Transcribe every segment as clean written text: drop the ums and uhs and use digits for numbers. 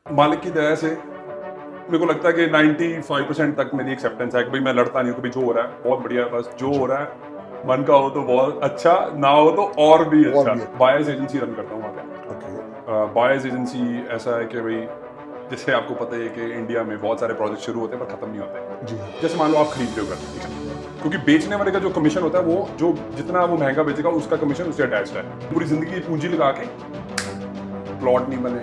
मालिक की दया से मेरे को लगता है कि 95% तक मेरी एक्सेप्टेंस है कि भाई मैं लड़ता नहीं हूँ, कभी जो हो रहा है बहुत बढ़िया है, बस जो हो रहा है मन का हो तो बहुत अच्छा, ना हो तो और भी और अच्छा। भी अच्छा। बायर्स एजेंसी रन करता हूँ वहाँ पे। ओके। बायर्स एजेंसी ऐसा है कि भाई जैसे आपको पता ही है कि इंडिया में बहुत सारे प्रोजेक्ट शुरू होते हैं पर खत्म नहीं होते। जी हाँ। जैसे मान लो आप खरीद रहे हो घर, ठीक है, क्योंकि बेचने वाले का जो कमीशन होता है वो जो जितना वो महंगा बेचेगा उसका कमीशन उससे अटैच्ड है। पूरी जिंदगी पूंजी लगा के प्लॉट नहीं बने,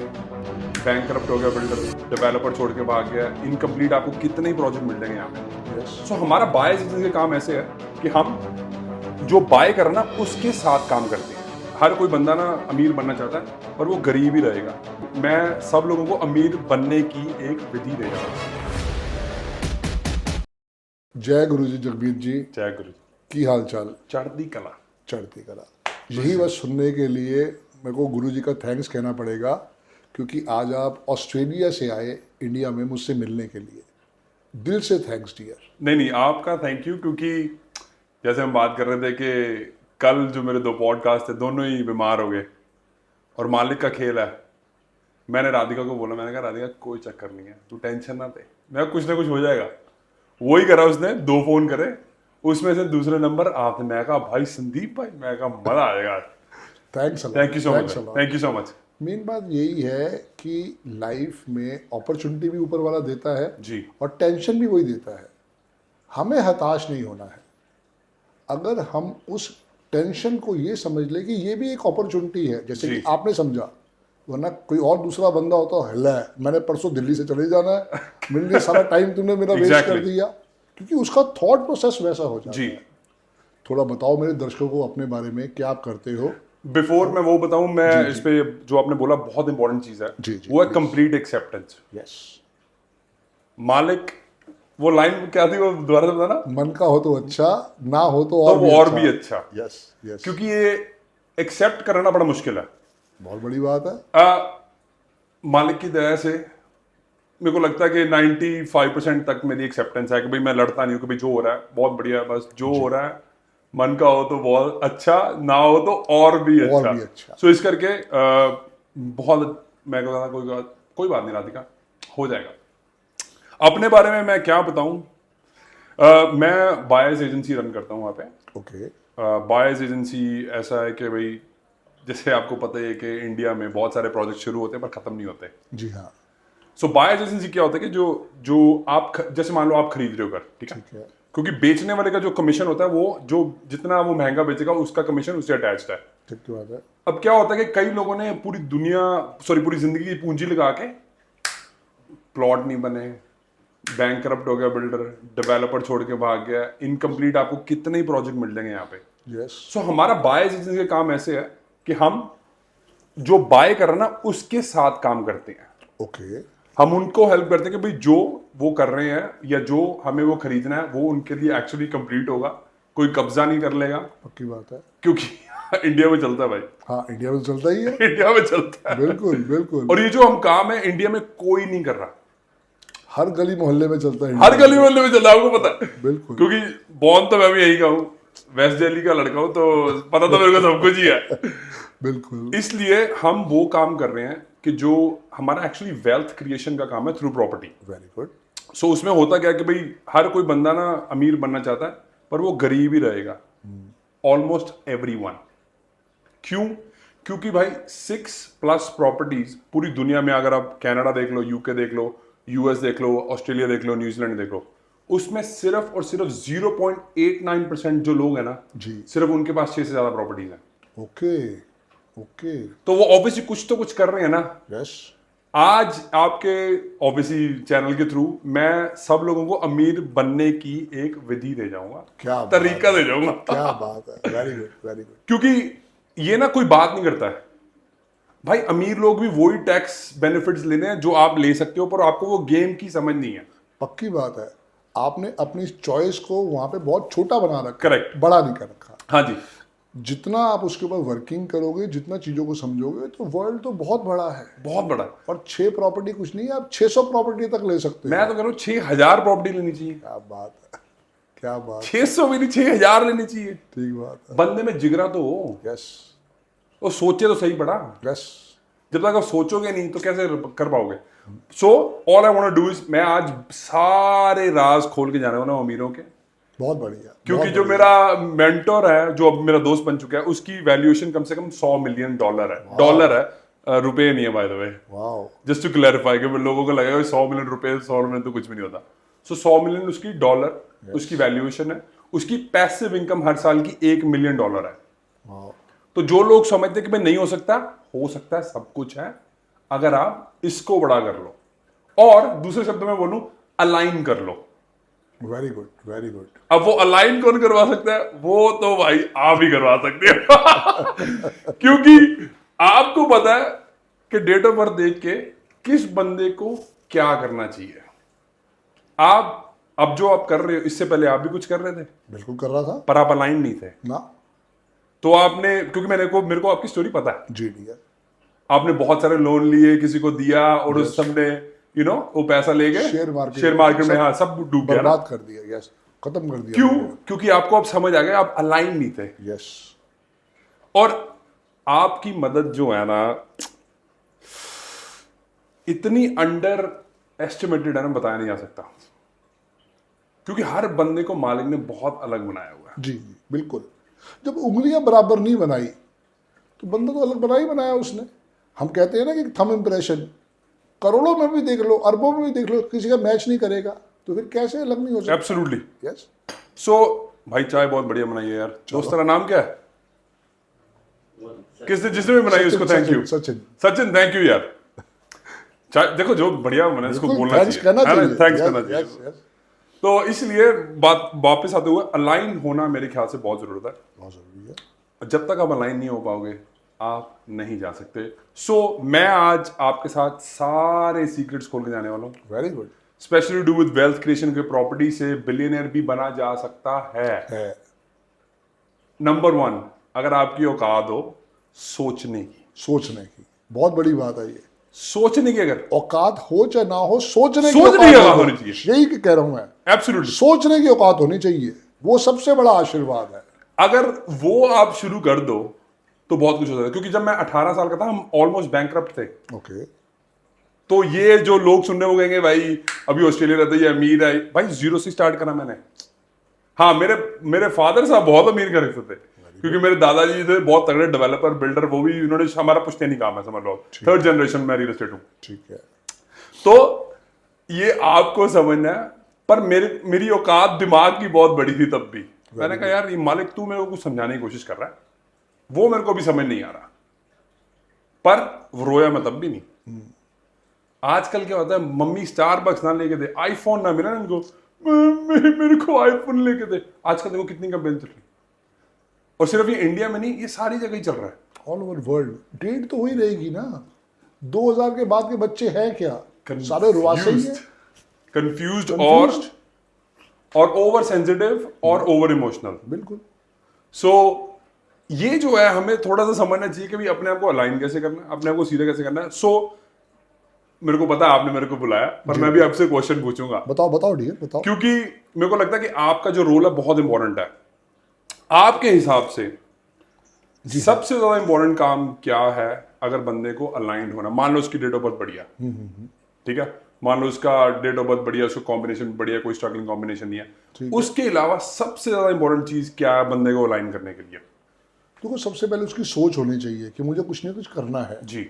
बैंक करप्ट हो गया, बिल्डर डेवलपर छोड़ के भाग गया, इनकम्प्लीट आपको कितने ही प्रोजेक्ट मिल जाएंगे यहाँ पे। यस। सो हमारा बाय एजेंसी का काम ऐसे है कि हम जो बाय करना उसके साथ काम करते हैं। हर कोई बंदा ना अमीर बनना चाहता है पर वो गरीब ही रहेगा। मैं सब लोगों को अमीर बनने की एक विधि दे रहा हूँ। जय गुरु जी जगमीत जी। जय गुरु जी। की हाल चाल? चढ़ती कला। चढ़ती कला। यही बस सुनने के लिए मेरे को गुरु जी का थैंक्स कहना पड़ेगा, क्योंकि आज आप ऑस्ट्रेलिया से आए इंडिया में मुझसे मिलने के लिए। दिल से थैंक्स डियर। नहीं नहीं, आपका थैंक यू, क्योंकि जैसे हम बात कर रहे थे कि कल जो मेरे 2 पॉडकास्ट थे दोनों ही बीमार हो गए और मालिक का खेल है। मैंने राधिका को बोला, मैंने कहा राधिका कोई चक्कर नहीं है, तू टेंशन ना ले, मैं कुछ ना कुछ हो जाएगा। वही करा उसने, 2 फोन करे, उसमें से दूसरे नंबर आपने। मैं कहा भाई संदीप भाई, मैं कहा मजा आ जाएगा। Thanks a lot. Thank you so much, thanks a lot. Thank you so much. Main बात यही है कि लाइफ में अपॉर्चुनिटी भी ऊपर वाला देता है जी और टेंशन भी वही देता है। हमें हताश नहीं होना है। अगर हम उस टेंशन को ये समझ ले कि ये भी एक अपॉर्चुनिटी है, जैसे जी। कि आपने समझा, वरना कोई और दूसरा बंदा होता है, हल्ला है मैंने परसों दिल्ली से चले जाना है, मेरे लिए सारा टाइम तुमने मेरा वेस्ट कर Exactly. दिया, क्योंकि उसका थॉट प्रोसेस वैसा हो जाता जी। है। थोड़ा बताओ मेरे दर्शकों को अपने बारे में, क्या आप करते हो? बिफोर मैं वो बताऊं, मैं जी, इस पे जो आपने बोला बहुत इंपॉर्टेंट चीज है, जी, जी, वो है please. Complete acceptance. यस। मालिक, वो लाइन क्या थी, वो दोबारा से बताना। मन का हो तो अच्छा, ना हो तो तो और वो भी और अच्छा। भी अच्छा, यस यस। क्योंकि ये एक्सेप्ट करना बड़ा मुश्किल है। बहुत बड़ी बात है। मालिक की दया से मेरे को लगता है कि 95% तक मेरी एक्सेप्टेंस है कि भाई मैं लड़ता नहीं हूँ, कभी जो हो रहा है बहुत बढ़िया है, बस जो हो रहा है मन का हो तो बहुत अच्छा, ना हो तो और भी और अच्छा। भी अच्छा। सो इस करके बहुत मैं कहता था कोई बात नहीं राधिका, हो जाएगा। अपने बारे में मैं क्या बताऊं, मैं बायर्स एजेंसी रन करता हूँ वहाँ पे। ओके। बायर्स एजेंसी ऐसा है कि भाई जैसे आपको पता ही है कि इंडिया में बहुत सारे प्रोजेक्ट शुरू होते हैं पर खत्म नहीं होते। जी हाँ। सो बायर्स एजेंसी क्या होता है कि जो जो आप जैसे मान लो आप खरीद रहे हो घर, ठीक है, ठीक है। क्योंकि बेचने वाले का जो कमीशन होता है वो जो जितना वो महंगा बेचेगा उसका कमीशन उससे अटैच्ड है। ठीक की बात है। अब क्या होता है कि कई लोगों ने पूरी जिंदगी की पूंजी लगा के प्लॉट नहीं बने, बैंक करप्ट हो गया, बिल्डर डेवलपर छोड़ के भाग गया, इनकम्प्लीट आपको कितने ही प्रोजेक्ट मिल जाएंगे यहाँ पे। यस। सो हमारा बायर्स एजेंसी का काम ऐसे है कि हम जो बाय कर रहे हैं ना उसके साथ काम करते हैं। ओके। हम उनको हेल्प करते हैं कि भाई जो वो कर रहे हैं या जो हमें वो खरीदना है वो उनके लिए एक्चुअली कंप्लीट होगा, कोई कब्जा नहीं कर लेगा, पक्की बात है। क्योंकि इंडिया में चलता है भाई। हाँ, इंडिया में तो चलता ही है। इंडिया में चलता है। बिल्कुल बिल्कुल। और ये जो हम काम है इंडिया में कोई नहीं कर रहा, हर गली मोहल्ले में चलता है हर इंडिया गली में। मोहल्ले में चलता है, आपको पता है। बिल्कुल। क्योंकि बॉर्न तो मैं भी यही का हूँ, वेस्ट दिल्ली का लड़का हूँ, तो पता तो मेरे को सब कुछ ही है। बिल्कुल। इसलिए हम वो काम कर रहे हैं कि जो हमारा एक्चुअली वेल्थ क्रिएशन का काम है through property. Very good. So उसमें होता क्या है कि भाई हर कोई बंदा ना अमीर बनना चाहता है पर वो गरीब ही रहेगा, ऑलमोस्ट एवरीवन। क्यों? क्योंकि भाई 6+ प्रॉपर्टीज पूरी दुनिया में, अगर आप कनाडा देख लो, यूके देख लो, यूएस देख लो, ऑस्ट्रेलिया देख लो, न्यूजीलैंड देख लो, उसमें सिर्फ और सिर्फ 0.89% जो लोग हैं ना, जी। सिर्फ उनके पास 6 से ज्यादा प्रॉपर्टीज हैं। Okay okay. तो वो ऑब्वियसली कुछ तो कुछ कर रहे हैं ना। यस। आज आपके ऑब्वियसली चैनल के थ्रू मैं सब लोगों को अमीर बनने की एक विधि दे जाऊंगा, क्या बात तरीका है। दे जाऊंगा। क्या बात है। Very good very good. क्योंकि ये ना कोई बात नहीं करता है भाई, अमीर लोग भी वही टैक्स बेनिफिट्स लेने हैं जो आप ले सकते हो, पर आपको वो गेम की समझ नहीं है। पक्की बात है। आपने अपनी चॉइस को वहां पे बहुत छोटा बना रखा, करेक्ट। बड़ा नहीं कर रखा। हाँ जी। जितना आप उसके ऊपर वर्किंग करोगे, जितना चीजों को समझोगे, तो वर्ल्ड तो बहुत बड़ा है। बहुत बड़ा। और 6 प्रॉपर्टी कुछ नहीं है, आप 600 प्रॉपर्टी तक ले सकते हो। मैं तो कह रहा हूँ 6,000 प्रॉपर्टी लेनी चाहिए। क्या बात है। क्या बात। 600 भी नहीं, 6,000 लेनी चाहिए। ठीक बात है। बंदे में जिगरा तो हो, यस वो सोचे तो सही बड़ा। यस। जब तक आप सोचोगे नहीं तो कैसे कर पाओगे? So all I want to do is, मैं आज सारे राज खोल के जाने वाला हूं अमीरों के, बहुत बढ़िया। क्योंकि बहुत जो बढ़िया। मेरा मेंटोर है, जो अब मेरा दोस्त बन चुका है, उसकी वैल्यूएशन कम से कम $100 मिलियन है। डॉलर है, रुपए नहीं है by the way, wow. Just to clarify कि लोगों को लगेगा 100 मिलियन रुपए, 100 मिलियन तो कुछ भी नहीं होता। सो 100 मिलियन उसकी डॉलर, उसकी वैल्यूएशन है। उसकी पैसिव इनकम हर साल की $1 मिलियन है। वाओ। तो जो लोग समझते हैं कि भाई नहीं हो सकता है, सब कुछ है अगर आप इसको बड़ा कर लो, और दूसरे शब्द में बोलूं, अलाइन कर लो। Very good, very good. अब वो अलाइन कौन करवा सकता है? वो तो भाई आप ही करवा सकते हो क्योंकि आपको पता है कि डेट ऑफ बर्थ देख के किस बंदे को क्या करना चाहिए। आप अब जो आप कर रहे हो, इससे पहले आप भी कुछ कर रहे थे, बिल्कुल कर रहा था पर आप अलाइन नहीं थे। ना। तो आपने, क्योंकि मेरे को आपकी स्टोरी पता है, जी डियर। आपने बहुत सारे लोन लिए, किसी को दिया, और उस सबने वो पैसा ले गए शेयर मार्केट में, हाँ, सब डूब गया ना। बर्बाद कर दिया। यस, खत्म कर दिया। क्यों? क्योंकि आपको अब समझ आ गया आप अलाइन नहीं थे। यस। और आपकी मदद जो है ना, इतनी अंडर एस्टिमेटेड है ना, बताया नहीं जा सकता। क्योंकि हर बंदे को मालिक ने बहुत अलग बनाया हुआ है। जी जी बिल्कुल। जब उंगलियां बराबर नहीं बनाई तो बंदा तो अलग बनाया उसने। हम कहते हैं ना कि थंब इंप्रेशन, करोड़ों में भी देख लो, अरबों में भी देख लो, किसी का मैच नहीं करेगा, तो फिर कैसे अलग नहीं हो सकता? एब्सोल्युटली। यस। सो भाई, चाय बहुत बढ़िया बनाई है यार। दोस्त तेरा नाम क्या है? जिसने भी बनाई उसको thank you. Sachin, thank you यार। चाय देखो, जो बढ़िया बना इसको बोलना चाहिए, थैंक्स करना चाहिए। तो इसलिए बात वापस आते हुए, अलाइन होना मेरे ख्याल से बहुत जरूरत है। बहुत जरूरी है। जब तक आप अलाइन नहीं हो पाओगे, आप नहीं जा सकते। सो मैं आज आपके साथ सारे सीक्रेट्स खोल के जाने वाला हूँ। Very good. Specially do with wealth creation के, प्रॉपर्टी से बिलियनियर भी बना जा सकता है। नंबर 1, अगर आपकी औकात हो सोचने की, बहुत बड़ी बात है ये। सोचने की, अगर औकात हो चाहे ना हो, सोचने की औकात औकात होनी चाहिए। यही कह रहा हूं मैं। एब्सोल्युटली। सोचने की औकात होनी चाहिए, वो सबसे बड़ा आशीर्वाद है। अगर वो आप शुरू कर दो तो बहुत कुछ हो जाता है। क्योंकि जब मैं 18 साल का था, हम ऑलमोस्ट बैंकक्रप्ट थे। ओके। तो ये जो लोग सुनने वो कहेंगे भाई अभी ऑस्ट्रेलिया रहता है, ये अमीर है। भाई 0 से स्टार्ट करा मैंने। हाँ, मेरे फादर साहब बहुत अमीर कर थे, क्योंकि मेरे दादाजी थे बहुत तगड़े डेवलपर, बिल्डर। वो भी उन्होंने, हमारा पुश्तैनी काम है, समझ लो, 3rd जनरेशन में रियल एस्टेट हूँ। ठीक है। तो ये आपको समझना है। पर मेरी औकात दिमाग की बहुत बड़ी थी तब भी। मैंने कहा यार, ये मालिक तू मेरे को कुछ समझाने की कोशिश कर रहा है, वो मेरे को भी समझ नहीं आ रहा। पर रोया मैं तब भी नहीं। आजकल क्या होता है, मम्मी स्टारबक्स ना लेके दे, आईफोन ना मिला ना इनको, मेरे को आईफोन लेके दे। आजकल देखो कितनी कंपेन चल रही, और सिर्फ ये इंडिया में नहीं, ये सारी जगह ही चल रहा है। ऑल ओवर वर्ल्ड डेट तो हुई रहेगी ना। 2000 के बाद के बच्चे हैं क्या? सारे रुआसे ही हैं। कंफ्यूज्ड और ओवर सेंसिटिव और ओवर इमोशनल। बिल्कुल। सो ये जो है, हमें थोड़ा सा समझना चाहिए कि भाई अपने आप को अलाइन कैसे करना है, अपने आप को सीधा कैसे करना है। सो मेरे को पता है आपने मेरे को बुलाया, पर मैं भी आपसे क्वेश्चन पूछूंगा। बताओ डियर, बताओ। क्योंकि मेरे को लगता है कि आपका जो रोल है बहुत इंपॉर्टेंट है। आपके हिसाब से सबसे ज्यादा इंपॉर्टेंट काम क्या है अगर बंदे को अलाइंड होना? मान लो उसकी डेट ऑफ बर्थ बढ़िया, ठीक है, मान लो उसका डेट ऑफ बर्थ बढ़िया, उसका कॉम्बिनेशन बढ़िया, कोई स्ट्रगलिंग कॉम्बिनेशन नहीं है। उसके अलावा सबसे ज्यादा इंपॉर्टेंट चीज क्या है बंदे को अलाइन करने के लिए? देखो, सबसे पहले उसकी सोच होनी चाहिए कि मुझे कुछ नहीं कुछ करना है। जी।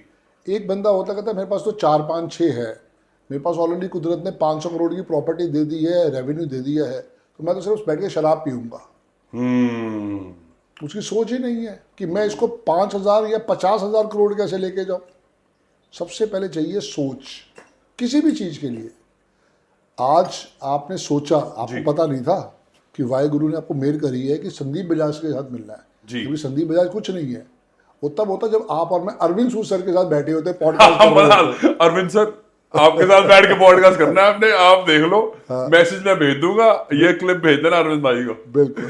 एक बंदा होता कहता है मेरे पास तो 4, 5, 6 है, मेरे पास ऑलरेडी कुदरत ने 500 करोड़ की प्रॉपर्टी दे दी है, रेवेन्यू दे दिया है, तो मैं तो सिर्फ बैठ के शराब पीऊंगा। उसकी सोच ही नहीं है कि मैं इसको 5,000 या 50,000 करोड़ कैसे लेके जाऊं। सबसे पहले चाहिए सोच, किसी भी चीज के लिए। आज आपने सोचा, आपको पता नहीं था कि वाहिगुरु ने आपको मेहर करी है कि संदीप बजाज के साथ मिलना है, क्योंकि संदीप बजाज कुछ नहीं है। वो तब होता जब आप और मैं अरविंद सूद सर के साथ बैठे होते पॉडकास्ट। अरविंद सर आपके साथ बैठ के पॉडकास्ट करना है आपने, आप देख लो। मैसेज मैं भेज दूंगा, ये क्लिप भेज देना अरविंद भाई को। बिल्कुल।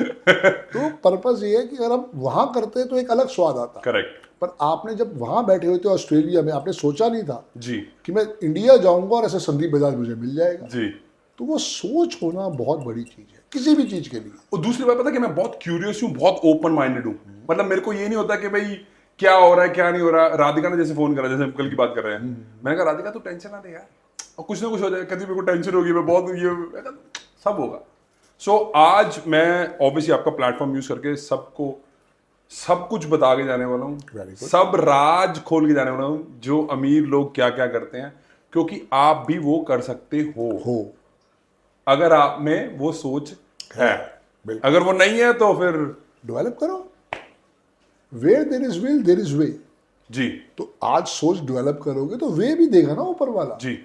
तो पर्पस ये है कि अगर हम वहां करते तो एक अलग स्वाद आता। करेक्ट। पर आपने जब वहां बैठे हुए थे ऑस्ट्रेलिया में, आपने सोचा नहीं था जी कि मैं इंडिया जाऊंगा और ऐसे संदीप बजाज मुझे मिल जाएगा जी। तो वो सोच होना बहुत बड़ी चीज है किसी भी चीज के लिए। और दूसरी बात पता है कि मैं बहुत क्यूरियस हूँ, बहुत ओपन माइंडेड हूँ। मतलब मेरे को ये नहीं होता कि भाई क्या हो रहा है क्या नहीं हो रहा। राधिका ने जैसे फोन करा, जैसे हम कल की बात कर रहे हैं, मैंने कहा राधिका तू टेंशन ना ले यार, और कुछ ना कुछ हो जाए। कहती मेरे को टेंशन होगी, मैं बहुत ये, मैं कहा, सब होगा। सो आज मैं ऑब्वियसली आपका प्लेटफॉर्म यूज करके सबको सब कुछ बता के जाने वाला हूँ, Very good. सब राज खोल के जाने वाला हूँ जो अमीर लोग क्या क्या करते हैं, क्योंकि आप भी वो कर सकते हो अगर आप में वो सोच है। बिल्कुल। अगर वो नहीं है तो फिर डेवलप करो। Where there is will there is way. जी तो आज सोच डेवलप करोगे तो वे भी देगा ना ऊपर वाला। जी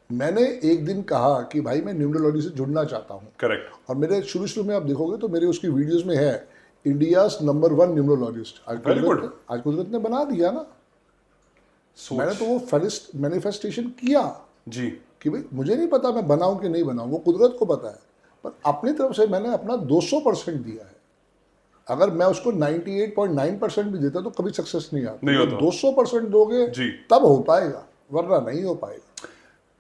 मैंने एक दिन कहा कि भाई मैं न्यूमरोलॉजी से जुड़ना चाहता हूँ, करेक्ट। और मेरे शुरू में आप देखोगे तो मेरे उसकी वीडियोस में है India's number 1 numerologist. Very good. आज कुदरत ने बना दिया ना। सोच मैंने तो वो मैनिफेस्टेशन किया जी कि भाई मुझे नहीं पता मैं बनाऊं कि नहीं बनाऊं, वो कुदरत को पता है, पर अपनी तरफ से मैंने अपना 200% दिया है। अगर मैं उसको 98.9% भी देता तो कभी सक्सेस नहीं आता। नहीं होता। 200% दोगे जी। तब हो पाएगा, वरना नहीं हो पाएगा।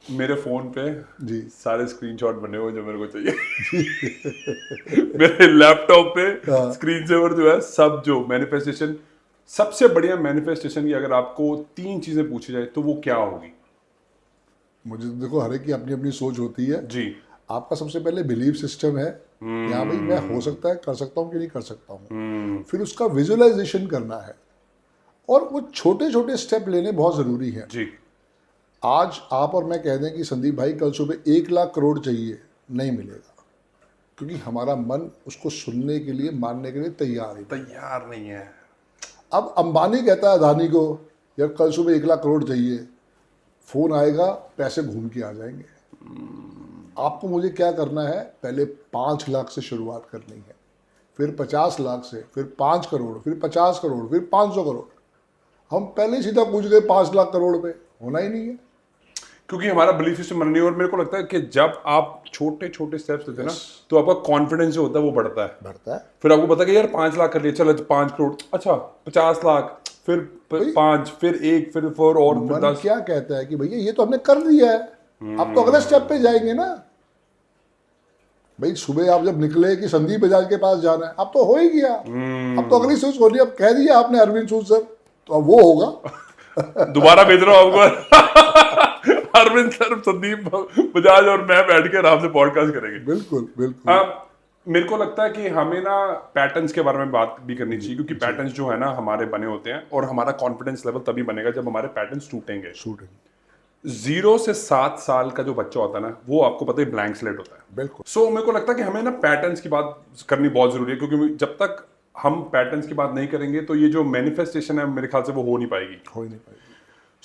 मेरे फोन पे जी। सारे स्क्रीनशॉट बने हुए जो मेरे को चाहिए। मेरे लैपटॉप पे स्क्रीन सेवर जो है, सब जो मैनिफेस्टेशन, सबसे बढ़िया मैनिफेस्टेशन की अगर आपको 3 चीजें पूछी जाए तो वो क्या होगी? मुझे तो देखो हर एक की अपनी अपनी सोच होती है। जी आपका सबसे पहले बिलीफ सिस्टम है कि हाँ भाई मैं हो सकता है, कर सकता हूँ कि नहीं कर सकता हूँ। फिर उसका विजुअलाइजेशन करना है, और वो छोटे छोटे स्टेप लेने बहुत ज़रूरी हैं। जी आज आप और मैं कह दें कि संदीप भाई कल सुबह 1 लाख करोड़ चाहिए, नहीं मिलेगा, क्योंकि हमारा मन उसको सुनने के लिए, मानने के लिए तैयार है। तैयार नहीं है। अब अंबानी कहता है अदानी को यार कल सुबह 1 लाख करोड़ चाहिए, फोन आएगा, पैसे घूम के आ जाएंगे। आपको मुझे क्या करना है, पहले 5 लाख से शुरुआत करनी है, फिर 50 लाख से, फिर 5 करोड़, फिर 50 करोड़, फिर 500 करोड़। हम पहले सीधा कूद गए 5 लाख करोड़ पे, होना ही नहीं है। क्योंकि हमारा बिलीफ सिस्टम बना नहीं है। और मेरे को लगता है कि जब आप छोटे छोटे स्टेप्स लेते हैं ना, तो आपका कॉन्फिडेंस जो होता है वो बढ़ता है। बढ़ता है। फिर आपको पता है कि यार 5 लाख कर लिए, चलो 5 करोड़, अच्छा 50 लाख, फिर 5, फिर 1, फिर 4 और फिर मन 10। क्या कहता है कि भैया ये तो हमने कर दिया है, अब तो अगले स्टेप पे जाएंगे ना। भाई सुबह आप जब निकले कि संदीप बजाज के पास जाना है, अब तो हो ही गया। अब तो अगली सोच होनी, अब कह दिया आपने अरविंद सूद सर, तो अब वो होगा। दोबारा भेज रहा हूं आपको। अरविंद सर, संदीप बजाज और मैं बैठ के आराम से पॉडकास्ट करेंगे। बिल्कुल बिल्कुल। मेरे को लगता है कि हमें ना पैटर्न्स के बारे में बात भी करनी चाहिए, क्योंकि पैटर्न्स जो है ना हमारे बने होते हैं, और हमारा कॉन्फिडेंस लेवल तभी बनेगा जब हमारे पैटर्न्स टूटेंगे। शूटिंग 0 से 7 साल का जो बच्चा होता है ना, वो आपको पता है ब्लैंक स्लेट होता है। बिल्कुल। सो मेरे को लगता है कि हमें ना पैटर्न्स की बात करनी बहुत जरूरी है, क्योंकि जब तक हम पैटर्न्स की बात नहीं करेंगे तो ये जो मैनिफेस्टेशन है मेरे ख्याल से वो हो नहीं पाएगी। हो ही नहीं पाएगी।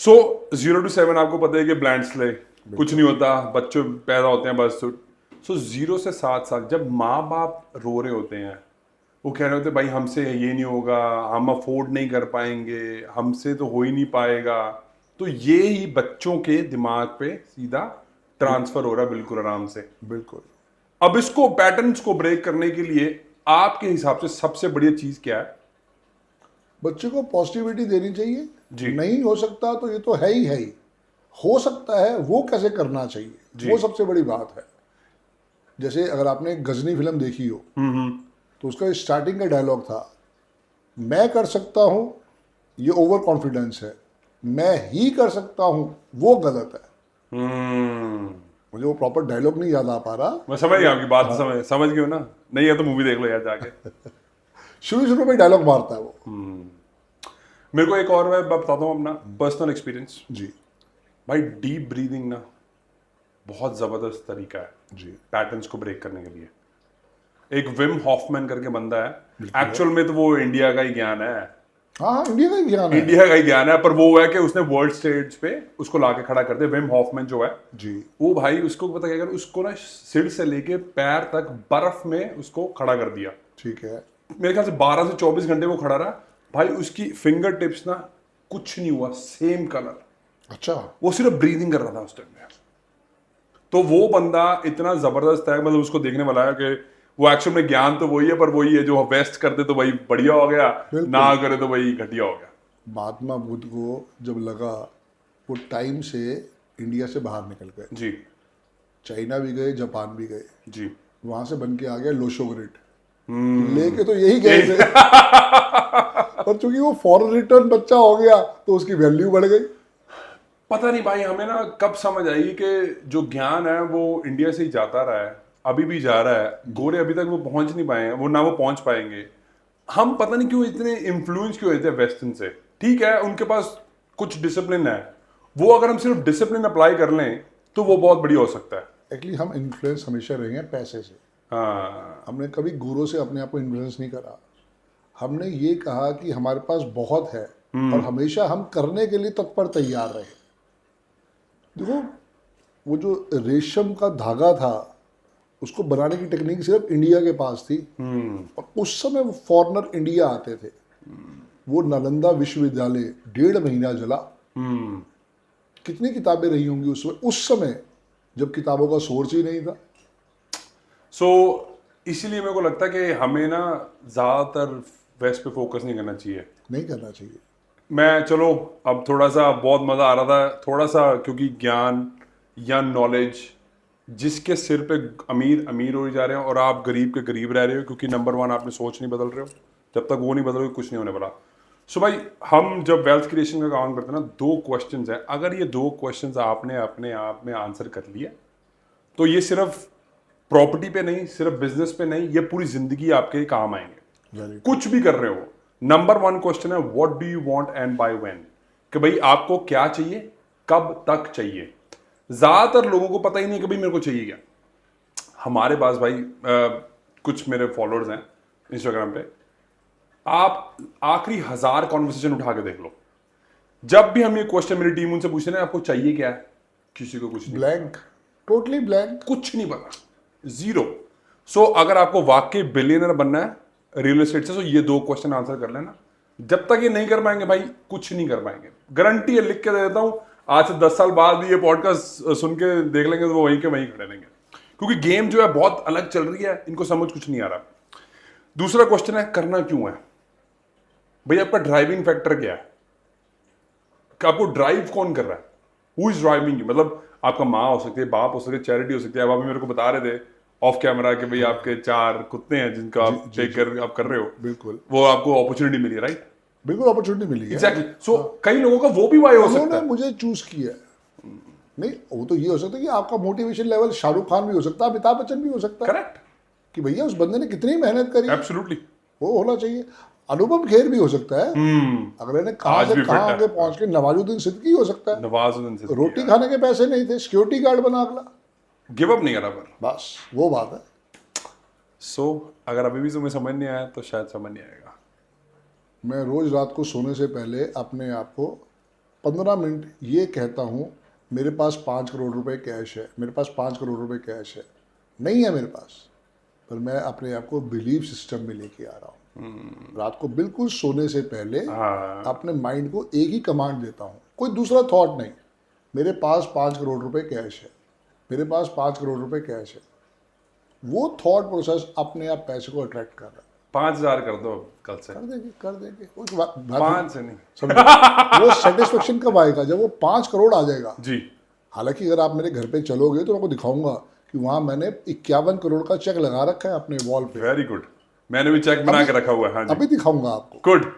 सो 0 to 7 आपको पता है कि ब्लैंक स्लेट, कुछ नहीं होता, बच्चे पैदा होते हैं बस। सो 0 से 7 साल जब माँ बाप रो रहे होते हैं, वो कह रहे होते हैं भाई हमसे ये नहीं होगा, हम अफोर्ड नहीं कर पाएंगे, हमसे तो हो ही नहीं पाएगा, तो ये ही बच्चों के दिमाग पे सीधा ट्रांसफर हो रहा है बिल्कुल आराम से। बिल्कुल। अब इसको पैटर्न्स को ब्रेक करने के लिए आपके हिसाब से सबसे बढ़िया चीज क्या है? बच्चे को पॉजिटिविटी देनी चाहिए। जी। नहीं हो सकता तो ये तो है ही है ही, हो सकता है, वो कैसे करना चाहिए, वो सबसे बड़ी बात है। जैसे अगर आपने गजनी फिल्म देखी हो, तो उसका स्टार्टिंग का डायलॉग था, मैं कर सकता हूं, ये ओवर कॉन्फिडेंस है, मैं ही कर सकता हूं, वो गलत है। मुझे वो प्रॉपर डायलॉग नहीं याद आ पा रहा। मैं समझ गया आपकी बात। समझ गए हो ना? नहीं है तो मूवी देख लो यार जाके। शुरू में डायलॉग मारता है वो। मेरे को एक और मैं बताता हूँ अपना पर्सनल एक्सपीरियंस। जी भाई डीप ब्रीदिंग ना बहुत जबरदस्त तरीका है जी। पैटर्न्स को ब्रेक करने के लिए। एक विम हॉफमैन करके बंदा है, एक्चुअल में तो वो इंडिया का ही ज्ञान है। हाँ, इंडिया का ही ज्ञान है। इंडिया का ही ज्ञान है, पर वो है कि उसने वर्ल्ड स्टेज पे उसको लाके खड़ा कर दिया। विम हॉफमैन जो है जी, वो भाई, उसको पता क्या कर, उसको ना सिर से लेके पैर तक बर्फ में उसको खड़ा कर दिया। ठीक है। मेरे ख्याल से 12 से 24 घंटे वो खड़ा रहा भाई। उसकी फिंगर टिप्स ना कुछ नहीं हुआ, सेम कलर। अच्छा। वो सिर्फ ब्रीदिंग कर रहा था उस टाइम में। तो वो बंदा इतना जबरदस्त है, मतलब उसको देखने वाला है कि वो एक्चुअल में ज्ञान तो वही है, पर वही है जो वेस्ट करते तो वही बढ़िया हो गया, ना करे तो वही घटिया हो गया। महात्मा बुद्ध को जब लगा वो टाइम से इंडिया से बाहर निकल गए जी, चाइना भी गए, जापान भी गए, जी, वहां से बन के आ गया लोशो ग्रिड, लेके तो यही गए थे। और चूंकि वो फॉरेन रिटर्न बच्चा हो गया तो उसकी वैल्यू बढ़ गई। पता नहीं भाई, हमें ना कब समझ आएगी कि जो ज्ञान है वो इंडिया से ही जाता रहा है, अभी भी जा रहा है। गोरे अभी तक वो पहुंच नहीं पाए हैं, वो ना वो पहुंच पाएंगे। हम पता नहीं क्यों इतने इन्फ्लुएंस क्यों होते हैं वेस्टर्न से। ठीक है, उनके पास कुछ डिसिप्लिन है, वो अगर हम सिर्फ डिसिप्लिन अप्लाई कर लें तो वो बहुत बढ़िया हो सकता है। एक्चुअली हम इन्फ्लुएंस हमेशा रहे हैं पैसे से। हाँ, हमने कभी गुरु से अपने आप को इन्फ्लुएंस नहीं करा। हमने ये कहा कि हमारे पास बहुत है और हमेशा हम करने के लिए तत्पर तैयार रहे। देखो, वो जो रेशम का धागा था उसको बनाने की टेक्निक सिर्फ इंडिया के पास थी। और उस समय वो फॉरेनर इंडिया आते थे। वो नालंदा विश्वविद्यालय 1.5 महीना जला। कितनी किताबें रही होंगी उस समय जब किताबों का सोर्स ही नहीं था। इसीलिए मेरे को लगता है कि हमें ना ज्यादातर वेस्ट पे फोकस नहीं करना चाहिए। नहीं करना चाहिए। मैं चलो अब थोड़ा सा बहुत मजा आ रहा था थोड़ा सा, क्योंकि ज्ञान या नॉलेज जिसके सिर पे अमीर अमीर हो जा रहे हैं और आप गरीब के गरीब रह रहे हो, क्योंकि नंबर 1 आपने सोच नहीं बदल रहे हो। जब तक वो नहीं बदलोगे कुछ नहीं होने वाला। सो भाई, हम जब वेल्थ क्रिएशन का काम करते हैं ना, 2 क्वेश्चंस हैं। अगर ये 2 क्वेश्चंस आपने अपने आप में आंसर कर लिया तो ये सिर्फ प्रॉपर्टी पे नहीं, सिर्फ बिजनेस पे नहीं, ये पूरी जिंदगी आपके काम आएंगे। कुछ भी कर रहे हो। नंबर 1 क्वेश्चन है, what do you want and by when. कि भाई आपको क्या चाहिए, कब तक चाहिए। ज्यादातर लोगों को पता ही नहीं कि भाई मेरे को चाहिए क्या। हमारे पास भाई कुछ मेरे फॉलोअर्स हैं इंस्टाग्राम पे, आप आखिरी 1000 कॉन्वर्सेशन उठा के देख लो, जब भी हम ये क्वेश्चन मेरी टीम उनसे पूछते हैं आपको चाहिए क्या है, किसी को कुछ नहीं, ब्लैंक, टोटली ब्लैंक, कुछ नहीं पता, जीरो। सो अगर आपको वाकई बिलियनर बनना है रियल एस्टेट से, तो ये 2 क्वेश्चन आंसर कर लेना। जब तक ये नहीं कर पाएंगे भाई, कुछ नहीं कर पाएंगे। गारंटी है, लिख के दे देता हूं। आज से 10 साल बाद भी ये पॉडकास्ट सुन के देख लेंगे तो वो वहीं के वहीं खड़े रहेंगे, क्योंकि गेम जो है बहुत अलग चल रही है, इनको समझ कुछ नहीं आ रहा। दूसरा क्वेश्चन है, करना क्यों है। भाई आपका ड्राइविंग फैक्टर क्या है, कि आपको ड्राइव कौन कर रहा है, हु इज ड्राइविंग यू। मतलब आपका माँ हो सकती है, बाप हो सकती है, चैरिटी हो सकती है। अब अभी मेरे को बता रहे थे ऑफ कैमरा कि भाई आपके 4 कुत्ते हैं जिनका आप टेक कर आप कर रहे हो। बिल्कुल, वो आपको अपॉर्चुनिटी मिली है, राइट। बिल्कुल अपॉर्चुनिटी मिली है। एग्जैक्टली। सो कई लोगों का वो भी वाई हो सकता है, मुझे चूज किया। नहीं, वो तो ये हो सकता है कि आपका मोटिवेशन लेवल शाहरुख खान भी हो सकता है, अमिताभ बच्चन भी हो सकता है। करेक्ट, कि भैया उस बंदे ने कितनी मेहनत करी, एब्सोल्युटली वो होना चाहिए। अनुपम खेर भी हो सकता है, अगले ने कहां से कहां आगे पहुंच के। नवाजुद्दीन सिद्दीकी हो सकता है, नवाजुद्दीन सिद्दीकी, रोटी खाने के पैसे नहीं थे, सिक्योरिटी गार्ड बना अगला, गिव अप नहीं करा। पर बस वो बात है। सो अगर अभी भी तुम्हें समझ नहीं आया तो शायद समझ नहीं आएगा। मैं रोज रात को सोने से पहले अपने आप को 15 मिनट ये कहता हूँ, मेरे पास 5 करोड़ रुपए कैश है, मेरे पास 5 करोड़ रुपए कैश है। नहीं है मेरे पास, पर मैं अपने आप को बिलीफ सिस्टम में लेके आ रहा हूँ। रात को बिल्कुल सोने से पहले अपने माइंड को एक ही कमांड देता हूँ, कोई दूसरा थॉट नहीं। मेरे पास 5 करोड़ रुपए कैश है, मेरे पास 5 करोड़ रुपए कैश है। वो थॉट प्रोसेस अपने आप पैसे को अट्रैक्ट कर रहा है। 5000 कर दो कल से। कर देंगे 5 से नहीं, वो सेटिस्फेक्शन कब आएगा, जब वो 5 करोड़ आ जाएगा जी। हालांकि अगर आप मेरे घर पे चलोगे तो मैं आपको दिखाऊंगा कि वहां मैंने 51 करोड़ का चेक लगा रखा है अपने वॉल पे। वेरी गुड, मैंने भी चेक बना के रखा हुआ है। हाँ जी, अभी दिखाऊंगा आपको। गुड,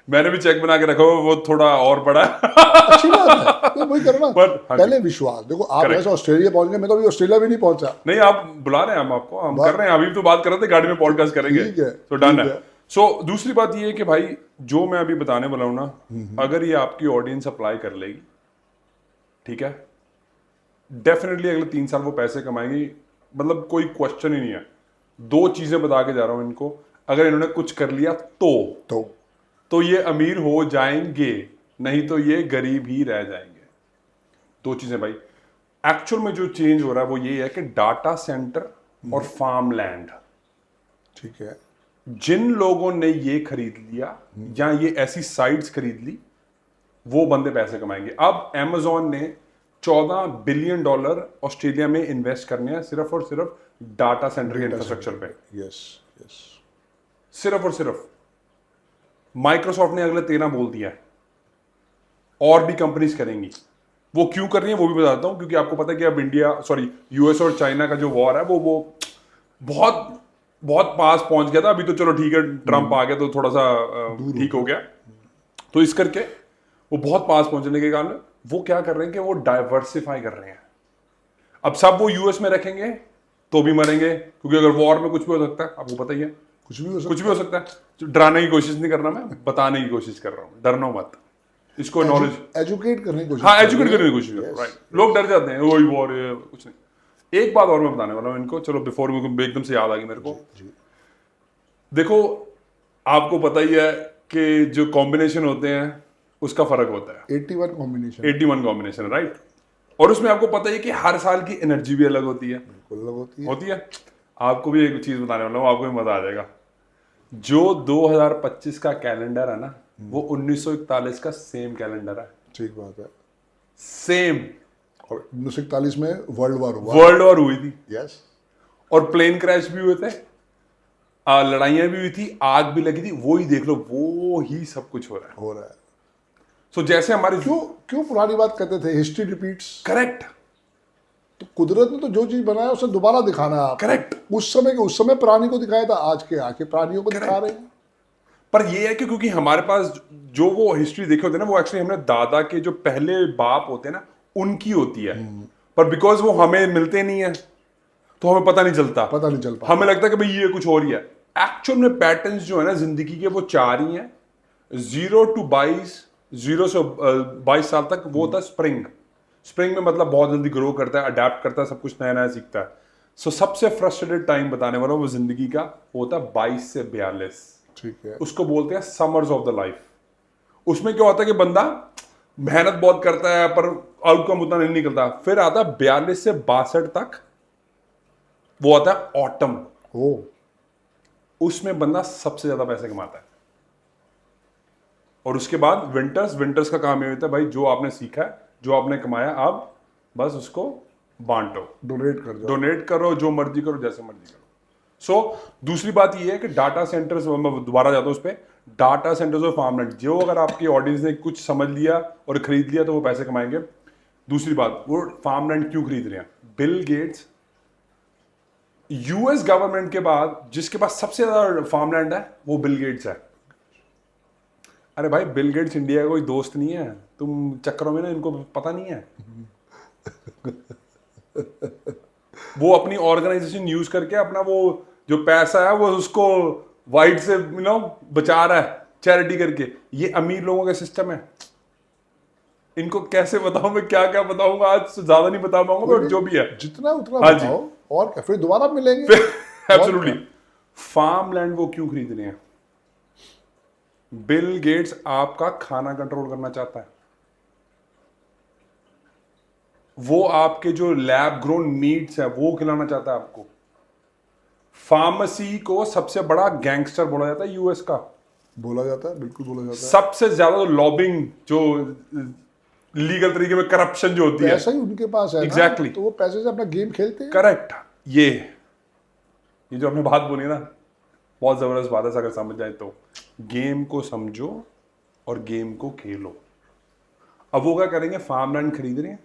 मैंने भी चेक बना के रखा हुआ है, वो थोड़ा और बड़ा है। अच्छी बात है, तो वही करना। हाँ पहले विश्वास। देखो आप ऐसे ऑस्ट्रेलिया पहुंच गए, मैं तो अभी ऑस्ट्रेलिया भी नहीं पहुंचा। नहीं, आप बुला रहे हैं, हम आपको हम कर रहे हैं। अभी तो बात कर रहे थे गाड़ी में पॉडकास्ट करेंगे, ठीक है, तो डन ठीक है। सो दूसरी बात ये है कि भाई जो मैं अभी बताने वाला हूं ना, अगर ये आपकी ऑडियंस अप्लाई कर लेगी, ठीक है, डेफिनेटली अगले 3 साल वो पैसे कमाएंगी। मतलब कोई क्वेश्चन ही नहीं है। 2 चीजें बता के जा रहा हूं इनको, अगर इन्होंने कुछ कर लिया तो ये अमीर हो जाएंगे, नहीं तो ये गरीब ही रह जाएंगे। 2 चीजें भाई। एक्चुअल में जो चेंज हो रहा है वो ये है कि डाटा सेंटर और फार्म लैंड, ठीक है, जिन लोगों ने ये खरीद लिया या ये ऐसी साइट्स खरीद ली, वो बंदे पैसे कमाएंगे। अब Amazon ने $14 बिलियन ऑस्ट्रेलिया में इन्वेस्ट करने हैं सिर्फ और सिर्फ डाटा सेंटर के इंफ्रास्ट्रक्चर पे। यस यस, सिर्फ और सिर्फ। माइक्रोसॉफ्ट ने अगले 13 बोल दिया है, और भी कंपनीज करेंगी। वो क्यों कर रही है वो भी बताता हूं, क्योंकि आपको पता है कि अब यूएस और चाइना का जो वॉर है वो बहुत बहुत पास पहुंच गया था। अभी तो चलो ठीक है, ट्रम्प आ गया तो थोड़ा सा ठीक हो गया। तो इस करके वो बहुत पास पहुंचने के कारण वो क्या कर रहे हैं कि वो डाइवर्सिफाई कर रहे हैं। अब सब वो यूएस में रखेंगे तो भी मरेंगे, क्योंकि अगर वॉर में कुछ भी हो सकता है, आपको पता ही है, कुछ भी हो सकता कुछ भी हो सकता है। डराने की कोशिश नहीं कर रहा, मैं बताने की कोशिश कर रहा हूँ। डरना मत, इसको नॉलेज, एजुकेट करने की कोशिश हाँ कर एजुकेट रहे हैं। करने की कोशिश करो, राइट। लोग डर जाते हैं, वही वॉर कुछ नहीं। एक बात और मैं बताने वाला हूँ इनको, चलो बिफोर में एकदम से याद आ गई मेरे को। जी देखो, आपको पता ही है कि जो कॉम्बिनेशन होते हैं उसका फर्क होता है। 81 कॉम्बिनेशन 81 कॉम्बिनेशन, राइट। और उसमें आपको पता ही है कि हर साल की एनर्जी भी अलग होती है। बिल्कुल अलग होती है। होती है। आपको भी एक चीज बताने वाला हूँ, आपको भी मजा आ जाएगा। जो 2025 का कैलेंडर है ना, वो 1941 का सेम कैलेंडर है। ठीक बात है। सेम। और 1941 में वर्ल्ड वॉर हुआ। वर्ल्ड वॉर हुई थी, यस। और प्लेन क्रैश भी हुए थे, लड़ाइयां भी हुई थी, आग भी लगी थी। वो ही देख लो, वो ही सब कुछ हो रहा है। हो रहा है। सो जैसे हमारे क्यों क्यों पुरानी बात कहते थे, हिस्ट्री रिपीट्स। करेक्ट, तो कुदरत ने तो जो चीज बनाया उसे दोबारा दिखाना है आपको। करेक्ट। उस समय के उस समय प्राणी को दिखाया था, आज के आके प्राणियों को दिखा रहे हैं। पर ये है कि क्योंकि हमारे पास जो वो हिस्ट्री देखे होते हैं ना, वो एक्चुअली हमने दादा के जो पहले बाप होते हैं ना, उनकी होती है। पर बिकॉज वो हमें मिलते नहीं है तो हमें पता नहीं चलता। पता नहीं चल पाता। हमें लगता है कि भाई ये कुछ और ही है। एक्चुअल में पैटर्न्स जो है ना जिंदगी के, वो 4 ही हैं। 0 to 22, 0 से 22 साल तक वो होता है स्प्रिंग। स्प्रिंग में मतलब बहुत जल्दी ग्रो करता है, अडेप्ट करता है, सब कुछ नया नया सीखता है। सो सबसे फ्रस्ट्रेटेड टाइम बताने वाला वो जिंदगी का होता है 22 से 42। ठीक है। उसको बोलते हैं समर्स ऑफ द लाइफ। उसमें क्या होता है कि बंदा मेहनत बहुत करता है पर आउटकम उतना नहीं निकलता। फिर आता है 42 से 62 तक, वो आता है ऑटम। ओ उसमें बंदा सबसे ज्यादा पैसे कमाता है। और उसके बाद विंटर्स। विंटर्स का काम ये होता है, भाई जो आपने सीखा है, जो आपने कमाया, आप बस उसको बांटो, डोनेट कर जाओ। डोनेट करो, जो मर्जी करो, जैसे मर्जी करो। दूसरी बात ये है कि डाटा सेंटर्स, मैं दोबारा जाता हूं उस पर, डाटा सेंटर्स और फार्मलैंड। जो अगर आपकी ऑडियंस ने कुछ समझ लिया और खरीद लिया तो वो पैसे कमाएंगे। दूसरी बात, वो फार्मलैंड क्यों खरीद रहे हैं? बिल गेट्स, यूएस गवर्नमेंट के बाद जिसके पास सबसे ज्यादा फार्मलैंड है वो बिल गेट्स है। अरे भाई, बिल गेट्स इंडिया का कोई दोस्त नहीं है, तुम चक्करों में ना, इनको पता नहीं है। वो अपनी ऑर्गेनाइजेशन यूज करके अपना वो जो पैसा है वो उसको वाइट से बचा रहा है, चैरिटी करके। ये अमीर लोगों का सिस्टम है। इनको कैसे बताऊं मैं, क्या क्या बताऊंगा, आज से ज्यादा नहीं बता पाऊंगा, बट जो भी है जितना उतना हाँ जी। बताओ, और क्या, फिर दोबारा मिलेंगे। एब्सोल्युटली। फार्म लैंड वो क्यों खरीद रहे हैं? बिल गेट्स आपका खाना कंट्रोल करना चाहता है। वो आपके जो लैब ग्रोन मीट्स है वो खिलाना चाहता है आपको। फार्मेसी को सबसे बड़ा गैंगस्टर बोला जाता है यूएस का। बोला जाता है, बिल्कुल बोला जाता है। सबसे ज्यादा लॉबिंग, जो लीगल तरीके में करप्शन जो होती है, पैसा ही उनके पास है Exactly. ना, तो वो पैसे से अपना गेम खेलते हैं। करेक्ट। ये जो हमने बात बोली ना, बहुत जबरदस्त बात है अगर समझ जाए तो। गेम को समझो और गेम को खेलो। अब वो क्या करेंगे? फार्मलैंड खरीद रहे हैं,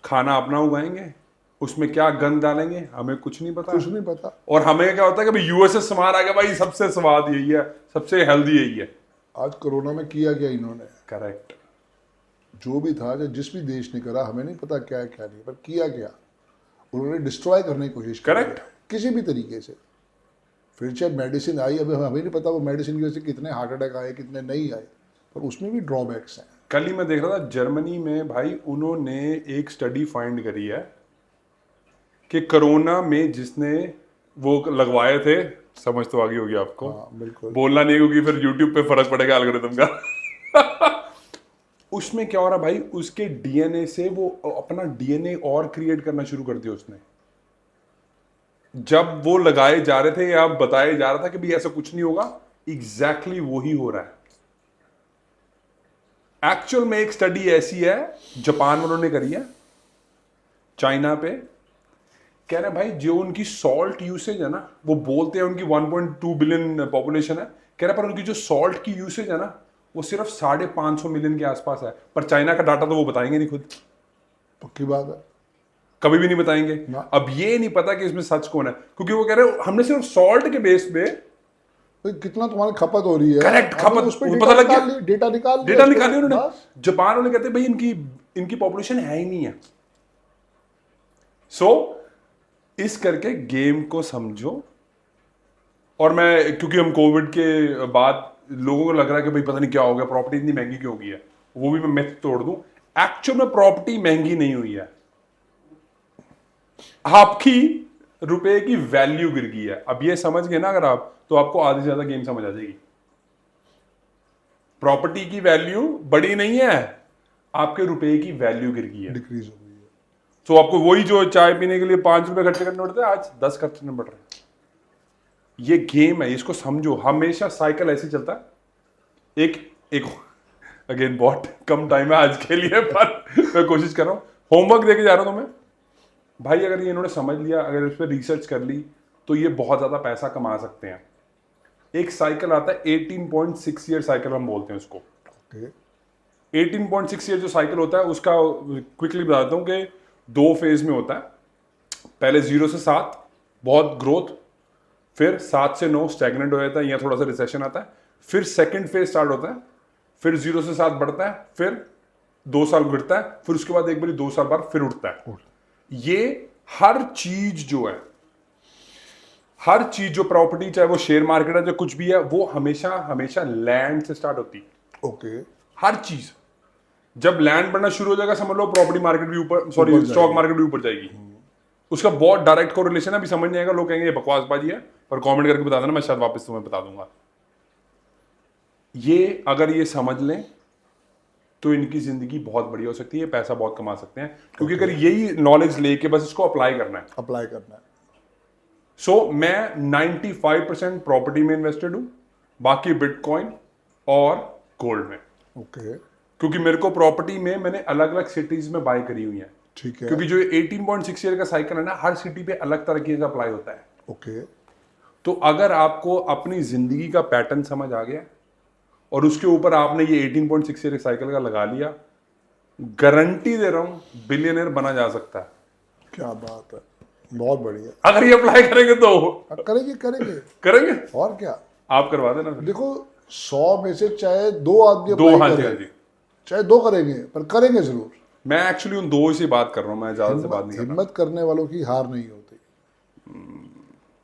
खाना अपना उगाएंगे, उसमें क्या गंद डालेंगे हमें कुछ नहीं पता। कुछ नहीं पता। और हमें क्या होता है कि भाई यूएस से सामान आ गया, भाई सबसे स्वाद यही है, सबसे हेल्दी यही है। आज कोरोना में किया क्या इन्होंने? करेक्ट। जो भी था, जो जिस भी देश ने करा, हमें नहीं पता क्या है क्या नहीं, पर किया क्या, उन्होंने डिस्ट्रॉय करने की कोशिश की। Correct. किसी भी तरीके से। फिर चाहे मेडिसिन आई, अभी हमें नहीं पता वो मेडिसिन की वजह से कितने हार्ट अटैक आए, कितने नहीं आए, पर उसमें भी ड्रॉबैक्स हैं। कल ही मैं देख रहा था, जर्मनी में भाई उन्होंने एक स्टडी फाइंड करी है कि कोरोना में जिसने वो लगवाए थे, समझ तो आ गई होगी आपको। हाँ बिल्कुल। बोलना नहीं, क्योंकि फिर यूट्यूब पे फर्क पड़ेगा एल्गोरिथम का। उसमें क्या हो रहा भाई, उसके डीएनए से वो अपना डीएनए और क्रिएट करना शुरू कर दिया उसने। जब वो लगाए जा रहे थे या बताया जा रहा था कि भाई ऐसा कुछ नहीं होगा, एग्जैक्टली वही हो रहा है। एक्चुअल में एक स्टडी ऐसी है, जापान वालों ने करी है, चाइना पे। कह रहे भाई जो उनकी सॉल्ट यूसेज है ना, वो बोलते हैं उनकी 1.2 बिलियन पॉपुलेशन है, कह रहे पर उनकी जो सॉल्ट की यूसेज है ना, वो सिर्फ 550 मिलियन के आसपास है। पर चाइना का डाटा तो वो बताएंगे नहीं खुद। पक्की बात है। कभी भी नहीं बताएंगे। ना। अब ये नहीं पता कि इसमें सच कौन है, क्योंकि वो कह रहे हैं हमने सिर्फ सॉल्ट के बेस पे भाई कितना तुम्हारी खपत हो रही है, करेक्ट हमने खपत उस पे पता लग गया, डेटा निकाल डेटा लिया निकाली उन्होंने। बस। जापान वाले कहते हैं भाई इनकी पॉपुलेशन है ही नहीं है। सो इस करके गेम को समझो। और मैं, क्योंकि हम कोविड के बाद लोगों को लग रहा है कि भाई पता नहीं क्या हो गया, प्रॉपर्टी इतनी महंगी क्यों हो गई है, वो भी मैं मिथ तोड़ दूं। एक्चुअल में प्रॉपर्टी महंगी नहीं हुई है, आपकी रुपए की वैल्यू गिर गई है। अब ये समझ गए ना अगर आप, तो आपको आधी से ज्यादा गेम समझ आ जाएगी। प्रॉपर्टी की वैल्यू बढ़ी नहीं है, आपके रुपए की वैल्यू गिर गई है, डिक्रीज हो गई है। तो आपको वही जो चाय पीने के लिए 5 रुपए खर्च करने पड़ते हैं, आज 10 खर्च करने पड़ रहे हैं। ये गेम है, इसको समझो। हमेशा साइकिल ऐसे चलता है। एक अगेन बहुत कम टाइम है आज के लिए, पर मैं कोशिश कर रहा हूं, होमवर्क देके जा रहा हूं तुम्हें भाई। अगर ये इन्होंने समझ लिया, अगर इस पर रिसर्च कर ली, तो ये बहुत ज्यादा पैसा कमा सकते हैं। एक साइकिल आता है 18.6 ईयर साइकिल हम बोलते हैं उसको। ओके 18.6 ईयर जो साइकिल होता है, उसका क्विकली बता देता हूं कि 2 फेज में होता है। पहले 0 से 7 बहुत ग्रोथ, फिर 7 से 9 स्टैग्नेंट हो जाता है या थोड़ा सा रिसेशन आता है, फिर सेकंड फेज स्टार्ट होता है, फिर 0 से 7 बढ़ता है, फिर 2 साल गिरता है, फिर उसके बाद एक बार 2 साल बाद फिर उठता है। ये हर चीज जो है, हर चीज जो प्रॉपर्टी, चाहे वो शेयर मार्केट है, जो कुछ भी है, वो हमेशा हमेशा लैंड से स्टार्ट होती है। ओके हर चीज जब लैंड बढ़ना शुरू हो जाएगा, समझ लो प्रॉपर्टी मार्केट भी ऊपर, सॉरी स्टॉक मार्केट भी ऊपर जाएगी। उसका बहुत डायरेक्ट कोरिलेशन है। अभी समझ नहीं आएगा, लोग कहेंगे ये बकवासबाजी है, पर कमेंट करके बता देना, मैं शायद वापस तुम्हें बता दूंगा। ये अगर ये समझ लें तो इनकी जिंदगी बहुत बढ़िया हो सकती है, पैसा बहुत कमा सकते हैं, क्योंकि अगर यही नॉलेज लेके बस इसको अप्लाई करना है। अप्लाई करना है। सो मैं 95% प्रॉपर्टी में इन्वेस्टेड हूं, बाकी बिटकॉइन और गोल्ड में। ओके क्योंकि मेरे को प्रॉपर्टी में मैंने अलग अलग सिटीज में बाय करी हुई है। ठीक है। क्योंकि जो 18.6 ईयर का साइकिल है ना, हर सिटी पे अलग तरीके से अप्लाई होता है। ओके तो अगर आपको अपनी जिंदगी का पैटर्न समझ आ गया और उसके ऊपर आपने ये 18.6 ईयर साइकिल का लगा लिया, गारंटी दे रहा हूं बिलियनर बना जा सकता है। क्या बात है, बहुत बढ़िया। अगर ये अप्लाई करेंगे तो करेंगे करेंगे करेंगे। और क्या, आप करवा देना फिर। देखो 100 में से चाहे 2 आदमी दो, apply हाँ जी, करें, हाँ जी। चाहे 2 करेंगे, पर करेंगे जरूर। मैं एक्चुअली उन 2 से बात कर रहा हूं, मैं ज्यादा से बात नहीं कर रहा। हिम्मत करने वालों की हार नहीं होती।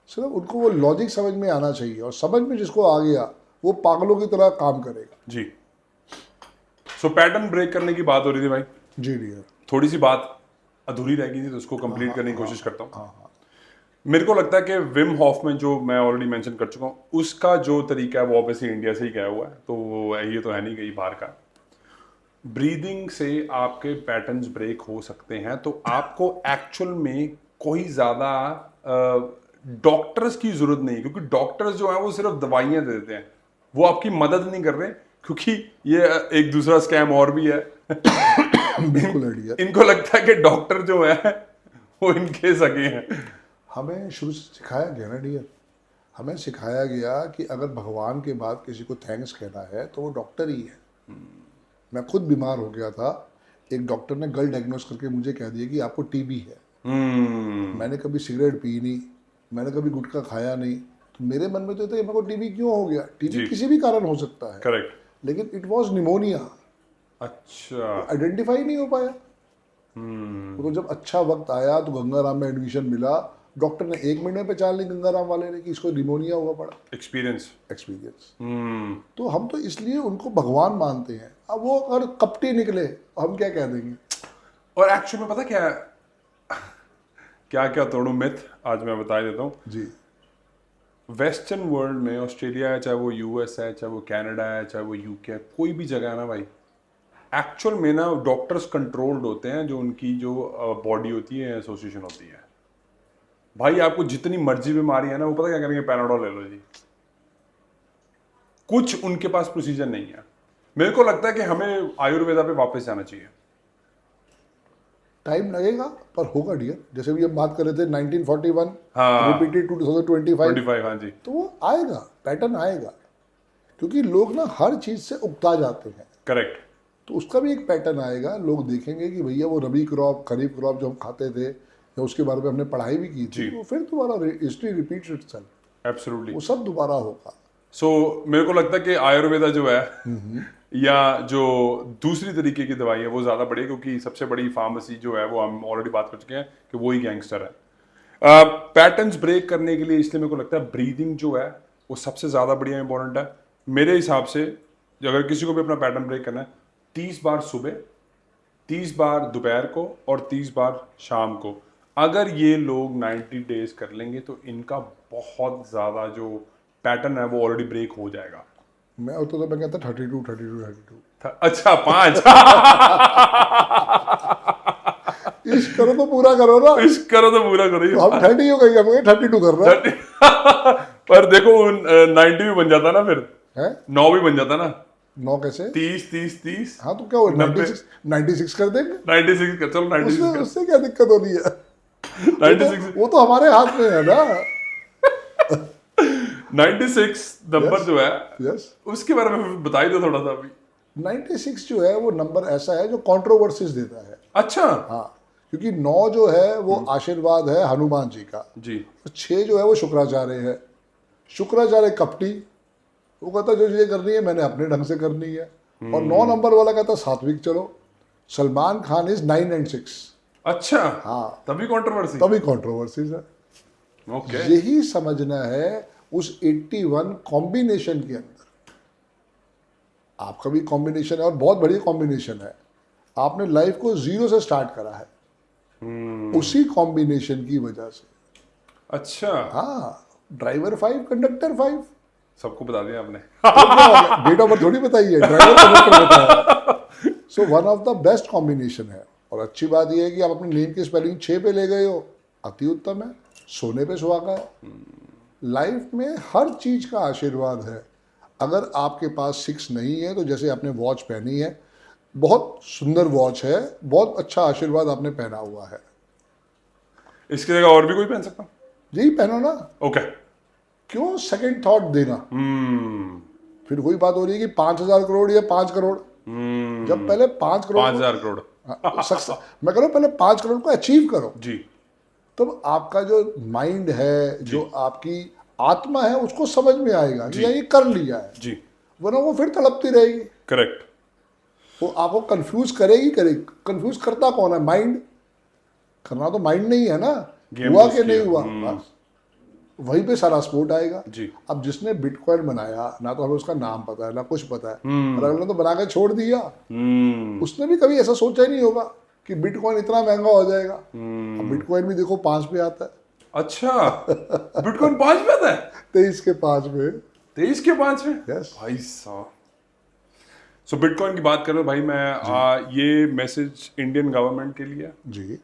सिर्फ उनको वो लॉजिक समझ में आना चाहिए, और समझ में जिसको आ गया वो पागलों की तरह काम करेगा। जी। सो पैटर्न ब्रेक करने की बात हो रही थी भाई, जी डियर। थोड़ी सी बात अधूरी रह गई थी, तो उसको कंप्लीट करने की कोशिश करता हूँ। हाँ। मेरे को लगता है कि विम हॉफमैन, जो मैं ऑलरेडी मेंशन कर चुका हूँ, उसका जो तरीका है वो ऑब्वियसली इंडिया से ही गया हुआ है, तो वो ये तो है नहीं कहीं बाहर का। ब्रीदिंग से आपके पैटर्न्स ब्रेक हो सकते हैं, तो आपको एक्चुअल में कोई ज़्यादा डॉक्टर्स की जरूरत नहीं, क्योंकि डॉक्टर्स जो है वो सिर्फ दवाइयाँ दे देते हैं, वो आपकी मदद नहीं कर रहे, क्योंकि ये एक दूसरा स्कैम और भी है। बिल्कुल आइडिया। इनको लगता है कि डॉक्टर जो है वो इनके सगे हैं। हमें शुरू से सिखाया गया ना डियर, हमें सिखाया गया कि अगर भगवान के बाद किसी को थैंक्स कहना है तो वो डॉक्टर ही है। मैं खुद बीमार हो गया था, एक डॉक्टर ने गलत डायग्नोस करके मुझे कह दिया कि आपको टीबी है। मैंने कभी सिगरेट पी नहीं, मैंने कभी गुटखा खाया नहीं, तो मेरे मन में तो था मेरे को टीबी क्यों हो गया। टीबी किसी भी कारण हो सकता है, करेक्ट, लेकिन इट वाज निमोनिया। अच्छा, आइडेंटिफाई नहीं हो पाया। तो जब अच्छा वक्त आया तो गंगाराम में एडमिशन मिला, डॉक्टर ने 1 महीने पहचान ली गंगाराम वाले ने कि इसको निमोनिया हुआ पड़ा। एक्सपीरियंस। तो हम तो इसलिए उनको भगवान मानते हैं। अब वो अगर कपटी निकले हम क्या कह देंगे। और एक्चुअली में पता क्या है, क्या क्या तोड़ू मिथ, आज मैं बता देता हूँ जी। वेस्टर्न वर्ल्ड में, ऑस्ट्रेलिया है, चाहे वो यूएस है, चाहे वो कनाडा है, चाहे वो यूके है, कोई भी जगह है ना भाई, एक्चुअल में ना डॉक्टर्स कंट्रोल्ड होते हैं, जो उनकी जो बॉडी होती है, एसोसिएशन होती है। भाई आपको जितनी मर्जी बीमारी है ना, वो पता क्या करेंगे, पैनाडोल ले लो जी। कुछ उनके पास प्रोसीजर नहीं है। मेरे को लगता है कि हमें आयुर्वेदा पे वापस जाना चाहिए। टाइम लगेगा पर होगा डियर। जैसे भी हम बात कर रहे थे 1941, हाँ, रिपीटेड 2025, हाँ जी, तो वो आएगा, पैटर्न आएगा, क्योंकि लोग ना हर चीज से उकता जाते हैं। करेक्ट। तो उसका भी एक पैटर्न आएगा, लोग देखेंगे कि भैया वो रबी क्रॉप खरीफ क्रॉप जो हम खाते थे या उसके बारे में हमने पढ़ाई भी की थी, तो फिर दोबारा हिस्ट्री रिपीट्स इटसेल्फ, एब्सोल्युटली। वो सब दोबारा होगा। सो मेरे को लगता है कि आयुर्वेदा जो है या जो दूसरी तरीके की दवाई है वो ज़्यादा बड़ी है, क्योंकि सबसे बड़ी फार्मेसी जो है वो हम ऑलरेडी बात कर चुके हैं कि वो ही गैंगस्टर है। पैटर्न्स ब्रेक करने के लिए इसलिए मेरे को लगता है ब्रीदिंग जो है वो सबसे ज़्यादा बढ़िया इंपॉर्टेंट है मेरे हिसाब से। अगर किसी को भी अपना पैटर्न ब्रेक करना है, 30 बार सुबह, 30 बार दोपहर को और 30 बार शाम को, अगर ये लोग 90 डेज कर लेंगे तो इनका बहुत ज़्यादा जो पैटर्न है वो ऑलरेडी ब्रेक हो जाएगा। मैं कहता 32। अच्छा 5 इश्क करो तो पूरा करो ना, इश्क करो तो पूरा करो। तो हम 30 हो गई, हम 32 कर रहे हैं। पर देखो 90 भी बन जाता ना, फिर है 9 भी बन जाता ना। 9 कैसे? 30। हाँ तो क्या हो, 96 कर देंगे, 96 कर, चलो 96 कर। उससे क्या दिक्कत हो रही है? 96 वो तो हमारे हाथ में है ना। 96 नंबर जो है यस, उसके बारे में बताइए दो थोड़ा सा अभी। 96 जो है वो नंबर ऐसा है जो कंट्रोवर्सीज देता है। अच्छा। हाँ, क्योंकि 9 जो है वो आशीर्वाद है हनुमान जी का जी। 6 जो है वो शुक्राचार्य है। शुक्राचार्य कपटी, वो कहता जो चीजें करनी है मैंने अपने ढंग से करनी है। और 9 नंबर वाला कहता सात्विक चलो। Salman Khan is 9 and 6। अच्छा। हाँ, तभी कंट्रोवर्सी। तभी कंट्रोवर्सीज है। ओके। यही समझना है उस 81 कॉम्बिनेशन के अंदर। आपका भी कॉम्बिनेशन है और बहुत बढ़िया कॉम्बिनेशन है। आपने लाइफ को 0 से स्टार्ट करा है उसी कॉम्बिनेशन की वजह से। अच्छा। हाँ, ड्राइवर 5, कंडक्टर 5। सबको बता दिया आपने। डेट ऑफ बर्थ थोड़ी बताई है, ड्राइवर कंडक्टर बताया। So one of the best combination है। और अच्छी बात यह है कि आप अपने नेम की स्पेलिंग 6 पे ले गए हो, अति उत्तम है। सोने पे सुहागा है। लाइफ में हर चीज का आशीर्वाद है। अगर आपके पास 6 नहीं है तो जैसे आपने वॉच पहनी है, बहुत सुंदर वॉच है, बहुत अच्छा आशीर्वाद आपने पहना हुआ है, इसकी जगह और भी कोई पहन सकता हूँ? यही पहनो ना। ओके। क्यों सेकंड थॉट देना? फिर वही बात हो रही है कि 5,000 करोड़ या 5 करोड़। जब पहले 5 करोड़ 5,000 करोड़ मैं कह रहा हूं पहले 5 करोड़ को अचीव करो, जी। तब आपका जो माइंड है, जो आपकी आत्मा है, उसको समझ में आएगा कि ये कर लिया है जी। वरना वो फिर तड़पती रहेगी। करेक्ट। वो आपको कंफ्यूज करेगी। कंफ्यूज करता कौन है? माइंड। करना तो माइंड नहीं है ना, हुआ कि नहीं हुआ, बस वहीं पे सारा स्पोर्ट आएगा जी। अब जिसने बिटकॉइन बनाया, ना तो हमें उसका नाम पता है ना कुछ पता है, और अगले ने तो बना के छोड़ दिया। उसने भी कभी ऐसा सोचा ही नहीं होगा कि बिटकॉइन इतना महंगा हो जाएगा। अब बिटकॉइन भी देखो 5 पे आता है। अच्छा। बिटकॉइन 5 पे आता है? 23 के 5 पे। 23 के 5 में? यस भाई साहब। सो बिटकॉइन की बात कर रहे हो भाई, मैं ये मैसेज इंडियन गवर्नमेंट के लिए जी,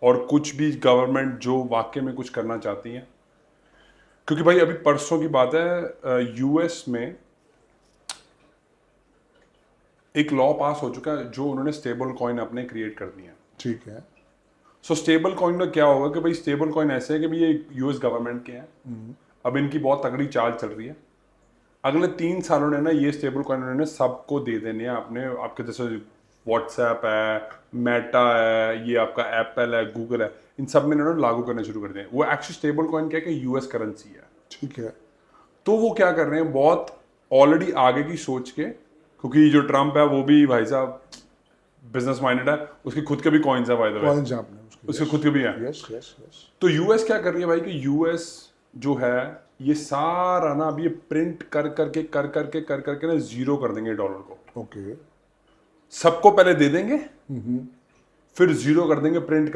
और कुछ भी गवर्नमेंट जो वाकई में कुछ करना चाहती हैं, क्योंकि भाई अभी परसों की बात है, यूएस में एक लॉ पास हो चुका है जो उन्होंने स्टेबल कॉइन अपने क्रिएट कर दिए हैं। ठीक है। सो स्टेबल कॉइन में क्या होगा कि भाई स्टेबल कॉइन ऐसे है कि भाई ये यूएस गवर्नमेंट के हैं। अब इनकी बहुत तगड़ी चाल चल रही है। अगले 3 सालों में ना ये स्टेबल कॉइन उन्होंने सबको दे देने हैं अपने। आपके जैसे व्हाट्सएप है, मेटा है, ये आपका एप्पल है, गूगल है, इन सब में इन्होंने लागू करने शुरू कर दिए। वो एक्चुअली स्टेबल कॉइन क्या है कि यूएस करेंसी है। ठीक है। तो वो क्या कर रहे हैं, बहुत ऑलरेडी आगे की सोच के, क्योंकि जो ट्रम्प है वो भी भाई साहब बिजनेस माइंडेड है, उसके खुद के भी कॉइन्स है, बाय द वे कॉइन्स आपने उसके खुद के भी हैं। Yes yes yes. तो यूएस क्या कर रही है भाई कि यूएस जो है ये सारा ना अभी ये प्रिंट कर करके ना जीरो कर देंगे डॉलर को। ओके। सबको पहले दे देंगे, फिर जीरो कर देंगे, प्रिंट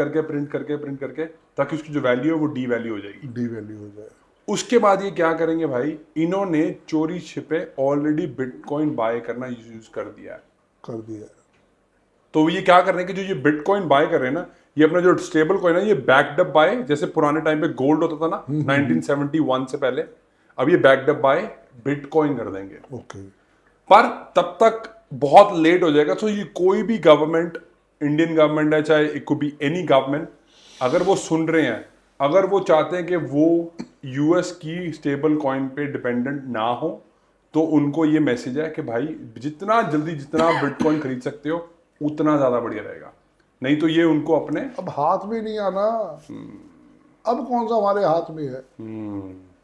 करके, ताकि उसकी जो वैल्यू है वो डी वैल्यू हो जाएगी, डी वैल्यू हो जाए। उसके बाद ये क्या करेंगे भाई, इन्होंने चोरी छिपे ऑलरेडी बिटकॉइन बाय करना यूज कर दिया है। कर दिया। तो ये क्या कर रहे हैं कि जो ये बिटकॉइन बाय कर रहे हैं ना, ये अपना जो स्टेबल कॉइन है ये बैक्ड अप बाय, जैसे पुराने टाइम पे गोल्ड होता था ना 1971 से पहले, अब ये बैक्ड अप बाय बिटकॉइन कर देंगे। ओके। पर तब तक बहुत लेट हो जाएगा। तो ये कोई भी गवर्नमेंट, इंडियन गवर्नमेंट है, चाहे it could be any government, अगर वो सुन रहे हैं, अगर वो चाहते हैं कि वो यूएस की स्टेबल कॉइन पे डिपेंडेंट ना हो, तो उनको ये मैसेज है कि भाई जितना जल्दी जितना आप बिटकॉइन खरीद सकते हो उतना ज्यादा बढ़िया रहेगा, नहीं तो ये उनको अपने अब हाथ में नहीं आना, अब कौन सा हमारे हाथ में है।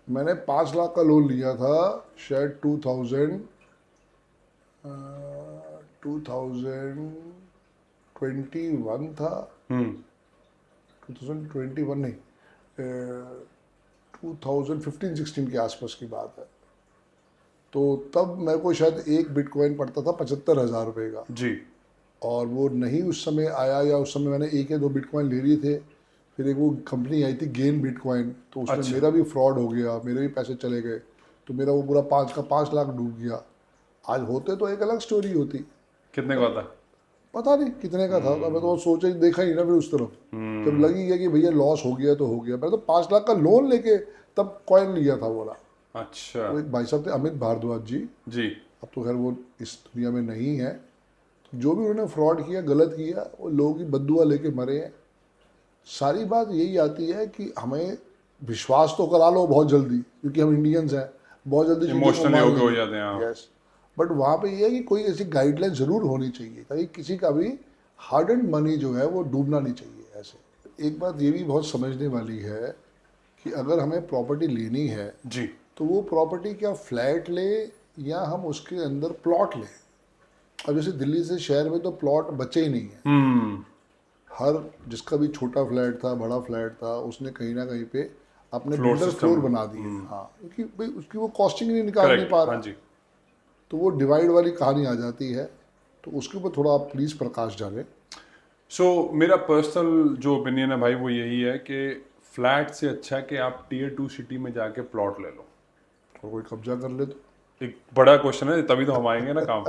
मैंने 5 लाख का लोन लिया था शायद 2021 था, 2021 नहीं, 2015-16 के आसपास की बात है। तो तब मेरे को शायद एक बिटकॉइन पड़ता था 75,000 रुपये का जी, और वो नहीं उस समय आया, या उस समय मैंने 1 या 2 बिटकॉइन ले लिए थे। फिर एक वो कंपनी आई थी गेन बिटकॉइन, तो उसमें अच्छा। मेरा भी फ्रॉड हो गया, मेरे भी पैसे चले गए, तो मेरा वो पूरा 5 लाख डूब गया। आज होते तो एक अलग स्टोरी होती, कितने का था? पता नहीं कितने का था, मैं तो सोचा ही देखा ही ना फिर उस तरफ। जब लगी गया कि भैया लॉस हो गया तो हो गया। मैं तो 5 लाख का लोन लेके तब कॉइन लिया था बोला। अच्छा तो एक भाई साहब थे अमित भारद्वाज जी, जी, अब तो खैर वो इस दुनिया में नहीं है। तो जो भी उन्होंने फ्रॉड किया, गलत किया, वो लोगों की बद्दुआ लेके मरे हैं। सारी बात यही आती है कि हमें विश्वास तो करा लो बहुत जल्दी, क्योंकि हम इंडियंस हैं, बहुत जल्दी चीज़ों को इमोशनली मान हो लेंगे। जाते हैं, हाँ। यस, बट वहाँ पे ये है कि कोई ऐसी गाइडलाइन ज़रूर होनी चाहिए ताकि किसी का भी हार्ड एंड मनी जो है वो डूबना नहीं चाहिए ऐसे। एक बात ये भी बहुत समझने वाली है कि अगर हमें प्रॉपर्टी लेनी है जी, तो वो प्रॉपर्टी क्या फ्लैट ले या हम उसके अंदर प्लॉट लें। अब जैसे दिल्ली से शहर में तो प्लॉट बचे ही नहीं है। हर जिसका भी छोटा फ्लैट था, बड़ा फ्लैट था, उसने कहीं ना कहीं पे अपने फ्लोर बिल्डर सिस्टम। फ्लोर बना दिए। हाँ, क्योंकि भाई उसकी वो कॉस्टिंग नहीं निकाल नहीं करेक्ट, पा हाँ रहा, जी। तो वो डिवाइड वाली कहानी आ जाती है। तो उसके ऊपर थोड़ा आप प्लीज़ प्रकाश डालें। सो मेरा पर्सनल जो ओपिनियन है भाई वो यही है कि फ्लैट से अच्छा है कि आप टियर 2 सिटी में जाके प्लॉट ले लो। और कोई कब्जा कर ले तो एक बड़ा क्वेश्चन है, तभी तो हम आएंगे ना काम।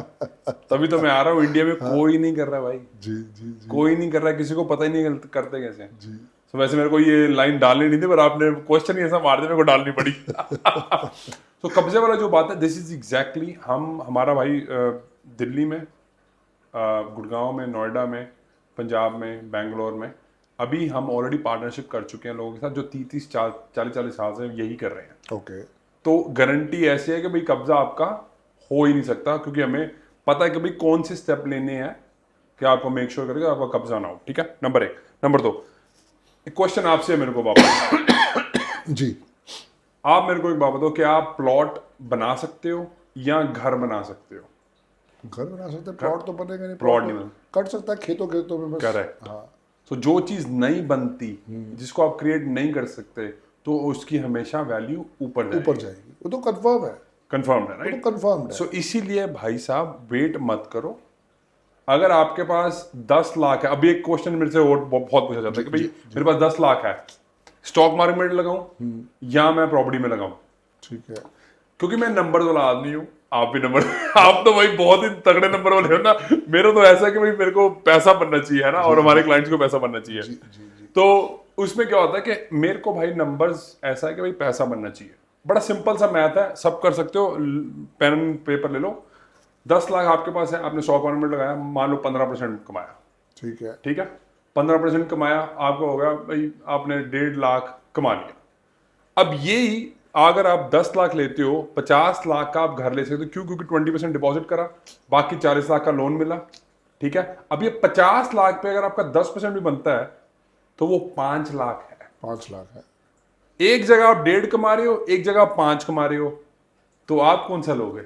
तभी तो मैं आ रहा हूँ, इंडिया में कोई नहीं कर रहा भाई, जी जी जी कोई नहीं कर रहा, किसी को पता ही नहीं करते कैसे। जी। तो वैसे मेरे को ये लाइन डालनी नहीं थी, पर आपने क्वेश्चन ही ऐसा मार दिया, मेरे को डालनी पड़ी। तो कब्जे वाला जो बात है, दिस इज एग्जैक्टली हमारा भाई दिल्ली में, गुड़गांव में, नोएडा में, पंजाब में, बेंगलोर में अभी हम ऑलरेडी पार्टनरशिप कर चुके हैं लोगों के साथ जो 30-40 साल से यही कर रहे हैं। ओके। तो गारंटी ऐसी है कि भाई कब्जा आपका हो ही नहीं सकता, क्योंकि हमें पता है कि भाई कौन से स्टेप लेने हैं कि आपको मेक श्योर करेगा आपका कब्जा ना हो। ठीक है, नंबर 1। नंबर 2, एक क्वेश्चन आपसे मेरे को वापस। जी, आप मेरे को एक बात बताओ, क्या आप प्लॉट बना सकते हो या घर बना सकते हो? घर बना सकते हैं, प्लॉट तो बनेगा नहीं। प्लॉट तो नहीं बना, कट सकता है खेतों खेतों में बस। करेक्ट। हाँ, तो जो चीज नहीं बनती, जिसको आप क्रिएट नहीं कर सकते, तो उसकी हमेशा वैल्यू ऊपर ऊपर जाएगी, वो तो कंफर्म है, कंफर्म है, वो राइट? तो कंफर्म है। सो इसीलिए भाई साहब वेट मत करो। अगर आपके पास 10 लाख है, अभी एक क्वेश्चन मेरे से और बहुत पूछा जाता है कि भाई मेरे पास 10 लाख है, स्टॉक मार्केट में लगाऊं या मैं प्रॉपर्टी में लगाऊं? ठीक है। क्योंकि मैं नंबर वाला आदमी हूँ, आप भी नंबर आप तो भाई बहुत ही तगड़े नंबर वाले हो ना। मेरा तो ऐसा है कि भाई मेरे को पैसा बनना चाहिए है ना, और हमारे क्लाइंट्स को पैसा बनना चाहिए। जी जी जी। तो उसमें क्या होता है कि मेरे को भाई नंबर्स ऐसा है कि भाई पैसा बनना चाहिए। बड़ा सिंपल सा मैथ है, सब कर सकते हो, पेन पेपर ले लो। 10 लाख आपके पास है, आपने स्टॉक मार्केट में लगाया, मान लो 15% कमाया, ठीक है। ठीक है, 15% कमाया, आपको हो गया भाई आपने 1.5 लाख कमा लिया। अब यही अगर आप 10 लाख लेते हो, 50 लाख का आप घर ले सकते हो। क्यों? क्योंकि 20% डिपॉजिट करा, बाकी 40 लाख का लोन मिला। ठीक है, अब ये 50 लाख पे अगर आपका 10% भी बनता है तो वो 5 लाख है। 5 लाख है। एक जगह आप 1.5 कमा रहे हो, एक जगह आप 5 कमा रहे हो, तो आप कौन सा लोगे?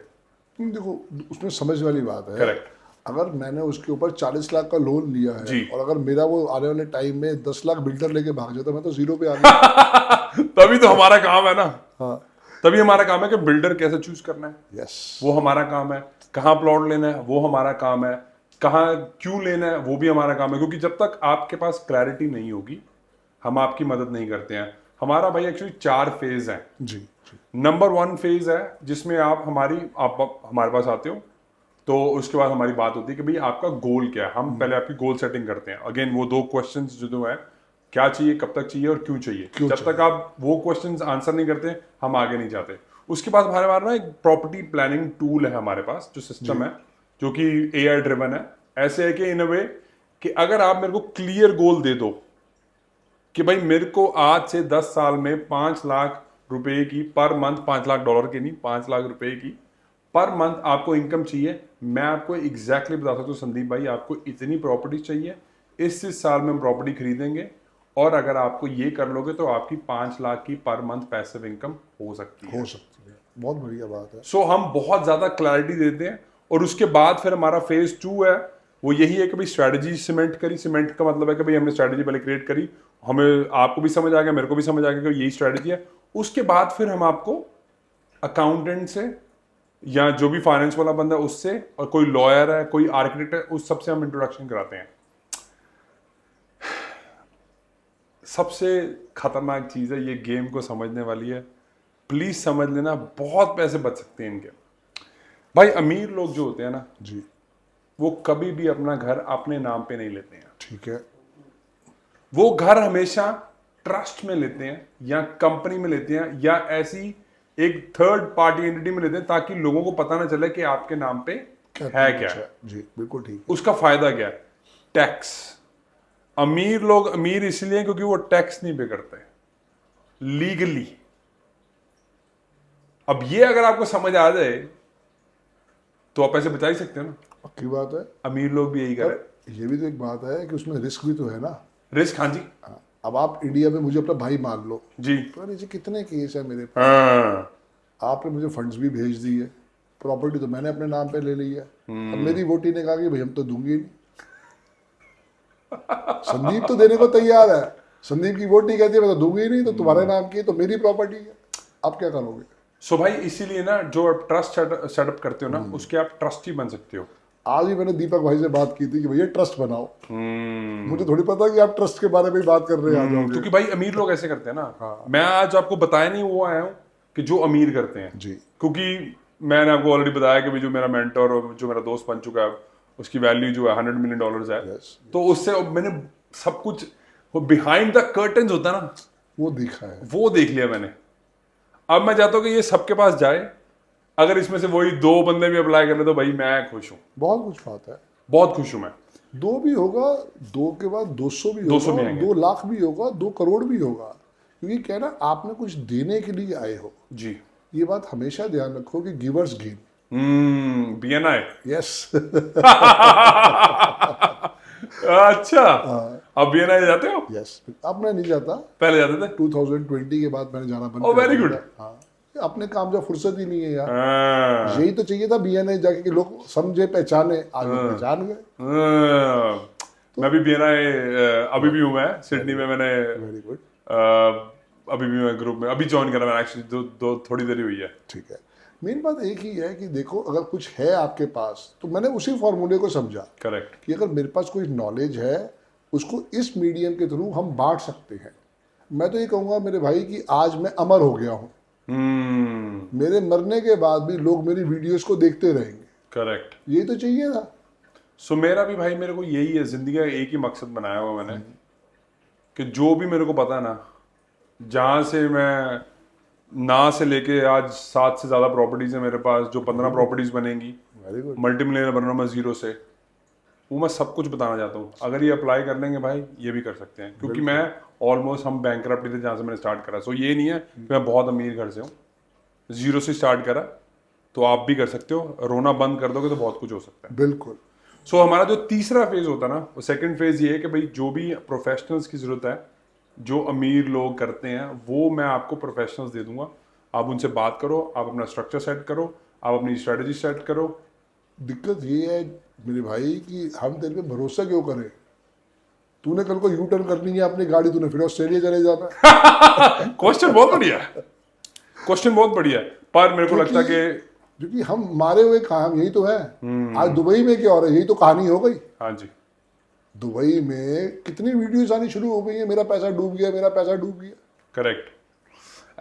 देखो, उसमें समझ वाली बात है। करेक्ट। अगर मैंने उसके ऊपर 40 लाख का लोन लिया है जी। और अगर मेरा वो आने वाले टाइम में 10 लाख बिल्डर लेके भाग जाता, मैं तो जीरो पे आ गया। तभी तो हमारा काम है ना, हाँ, तभी हमारा काम है कि बिल्डर कैसे चूज करना है, यस, वो हमारा काम है। कहाँ प्लॉट लेना है वो हमारा काम है, कहाँ क्यों लेना है वो भी हमारा काम है। क्योंकि जब तक आपके पास क्लैरिटी नहीं होगी, हम आपकी मदद नहीं करते हैं। हमारा भाई एक्चुअली 4 फेज है। जी जी। नंबर 1 फेज है जिसमें आप हमारे पास आते हो, तो उसके बाद हमारी बात होती है कि भाई आपका गोल क्या है। हम पहले आपकी गोल सेटिंग करते हैं। अगेन वो 2 क्वेश्चंस जो है, क्या चाहिए, कब तक चाहिए और क्यों चाहिए। जब तक आप वो क्वेश्चंस आंसर नहीं करते, हम आगे नहीं जाते। उसके बाद हमारे ना एक प्रॉपर्टी प्लानिंग टूल है हमारे पास, जो सिस्टम है, जो कि AI ड्रिवन है। ऐसे है कि इन अ वे कि अगर आप मेरे को क्लियर गोल दे दो कि भाई मेरे को आज से 10 साल में 5 लाख रुपए की पर मंथ, $5 लाख की नहीं, 5 लाख रुपए की पर मंथ आपको इनकम चाहिए, मैं आपको एग्जैक्टली बता सकता हूँ संदीप भाई, आपको इतनी प्रॉपर्टी चाहिए, इस साल में हम प्रॉपर्टी खरीदेंगे, और अगर आपको ये कर लोगे तो आपकी 5 लाख की पर मंथ पैसिव इनकम हो सकती है। बहुत बढ़िया बात है। सो हम बहुत ज़्यादा क्लैरिटी देते हैं, और उसके बाद फिर हमारा फेज 2 है, वो यही है कि भाई स्ट्रैटेजी सीमेंट करी। सीमेंट का मतलब है कि भाई हमने स्ट्रैटेजी पहले क्रिएट करी, हमें आपको भी समझ आ गया, मेरे को भी समझ आ गया कि यही स्ट्रैटेजी है। उसके बाद फिर हम आपको अकाउंटेंट से या जो भी फाइनेंस वाला बंदा है उससे, और कोई लॉयर है, कोई आर्किटेक्ट है, उस सबसे हम इंट्रोडक्शन कराते हैं। सबसे खतरनाक चीज़ है, ये गेम को समझने वाली है, प्लीज समझ लेना, बहुत पैसे बच सकते हैं इनके। भाई अमीर लोग जो होते हैं ना जी, वो कभी भी अपना घर अपने नाम पे नहीं लेते हैं। ठीक है। वो घर हमेशा ट्रस्ट में लेते हैं, या कंपनी में लेते हैं, या ऐसी एक थर्ड पार्टी एंटिटी में लेते हैं, ताकि लोगों को पता ना चले कि आपके नाम पे है क्या है। जी बिल्कुल ठीक है। उसका फायदा क्या है? टैक्स। अमीर लोग अमीर इसलिए क्योंकि वो टैक्स नहीं पे करते लीगली। अब ये अगर आपको समझ आ जाए तो आप पैसे बचा ही सकते हो ना। पक्की बात है। अमीर लोग भी यही करें। ये भी तो एक बात है कि उसमें रिस्क भी तो है ना। रिस्क, हाँ जी। हाँ, अब आप इंडिया में मुझे अपना भाई मान लो जी। तो नीचे कितने केस है मेरे पास। हाँ। आपने मुझे फंड्स भी भेज दिए, प्रॉपर्टी तो मैंने अपने नाम पे ले ली है। अब मेरी वोटी ने कहा कि भाई हम तो दूंगी नहीं। संदीप तो देने को तैयार है, संदीप की वोटी कहती है मैं तो दूंगी ही नहीं, तो तुम्हारे नाम की है तो मेरी प्रॉपर्टी है, आप क्या करोगे? सो भाई इसीलिए ना जो आप ट्रस्ट सेटअप करते हो ना, उसके आप ट्रस्टी बन सकते हो। आज ही मैंने दीपक भाई से बात की थी कि भैया ट्रस्ट बनाओ। मुझे थोड़ी पता कि आप ट्रस्ट के बारे में बात कर रहे हैं आ जाओगे। क्योंकि भाई अमीर लोग ऐसे करते हैं ना। मैं आज आपको बताया नहीं वो आया हूँ कि जो अमीर करते हैं जी। क्योंकि मैंने आपको ऑलरेडी बताया कि जो मेरा मेंटर और जो मेरा दोस्त बन चुका है उसकी वैल्यू जो है $100 मिलियन है। Yes. तो उससे मैंने सब कुछ, वो बिहाइंड द कर्टन्स होता है ना, वो दिखा है, वो देख लिया मैंने। अब मैं चाहता हूँ कि ये सबके पास जाए। अगर इसमें से वही 2 बंदे भी अप्लाई कर ले तो भाई मैं खुश हूँ, बहुत कुछ बात है। बहुत खुश हूँ मैं। 2 भी होगा, 2 के बाद 200 भी 200 होगा, भी आएंगे। 2 लाख भी होगा, 2 करोड़ भी होगा। क्योंकि क्या ना, आपने कुछ देने के लिए आए हो। जी। ये बात हमेशा ध्यान रखो कि गिवर्स गेन। BNI। यस। अच्छा, अब BNI जाते हो? यस, अब मैं नहीं जाता, पहले जाते थे। 2020 के बाद मैंने जाना बंद Oh, कर very दिया good. था। हाँ, अपने काम जब फुर्सत ही नहीं है यार। हाँ। यही तो चाहिए था BNI जाके कि लोग समझे पहचाने, आज वो पहचान गए। मैं भी BNI अभी भी हूँ, मैं सिडनी में। मैंने वेरी गुड। अभी भी मैं ग्रुप में अभी ज्वाइन करा मैंने, एक्चुअली दो थोड़ी देर ही हुई है। ठीक है, मेन बात एक ही है कि देखो, अगर कुछ है आपके पास तो मैंने उसी फॉर्मूले को समझा करेक्ट। कि अगर मेरे पास कोई नॉलेज है उसको इस मीडियम के थ्रू हम बांट सकते हैं। मैं तो ये कहूँगा मेरे भाई कि आज मैं अमर हो गया हूँ। मेरे मरने के बाद भी लोग मेरी वीडियोस को देखते रहेंगे। करेक्ट। यही तो चाहिए था। सो मेरा भी भाई, मेरे को यही है जिंदगी का एक ही मकसद बनाया हुआ मैंने कि जो भी मेरे को पता है ना, जहाँ से मैं ना से लेके आज 7 से ज़्यादा प्रॉपर्टीज है मेरे पास, जो 15 प्रॉपर्टीज बनेंगी, वेरी गुड। मल्टी मिलियनर बन रहा हूँ मैं जीरो से, वो मैं सब कुछ बताना चाहता हूँ। अगर ये अप्लाई कर लेंगे भाई, ये भी कर सकते हैं, क्योंकि मैं ऑलमोस्ट हम बैंकरप्टी थे जहाँ से मैंने स्टार्ट करा। सो ये नहीं है कि मैं बहुत अमीर घर से हूँ, जीरो से स्टार्ट करा, तो आप भी कर सकते हो। रोना बंद कर दोगे तो बहुत कुछ हो सकता है। बिल्कुल। सो हमारा जो तीसरा फेज होता है ना, वो सेकंड फेज ये है कि भाई जो भी प्रोफेशनल्स की जरूरत है, जो अमीर लोग करते हैं, वो मैं आपको प्रोफेशनल्स दे दूंगा। आप उनसे बात करो, आप अपना स्ट्रक्चर सेट करो, आप अपनी स्ट्रेटजी सेट करो। दिक्कत ये है मेरे भाई कि हम तेरे पे भरोसा क्यों करें? तूने कल को यू टर्न करनी है अपनी गाड़ी, तूने फिर ऑस्ट्रेलिया चले जाना। क्वेश्चन बहुत बढ़िया है, क्वेश्चन बहुत बढ़िया है, पर मेरे को लगता है कि क्योंकि हम मारे हुए काम यही तो है। आज दुबई में क्या हो रहा है, यही तो कहानी हो गई। हाँ जी। दुबई में कितनी वीडियोस आनी शुरू हो गई है, मेरा पैसा डूब गया, मेरा पैसा डूब गया। करेक्ट।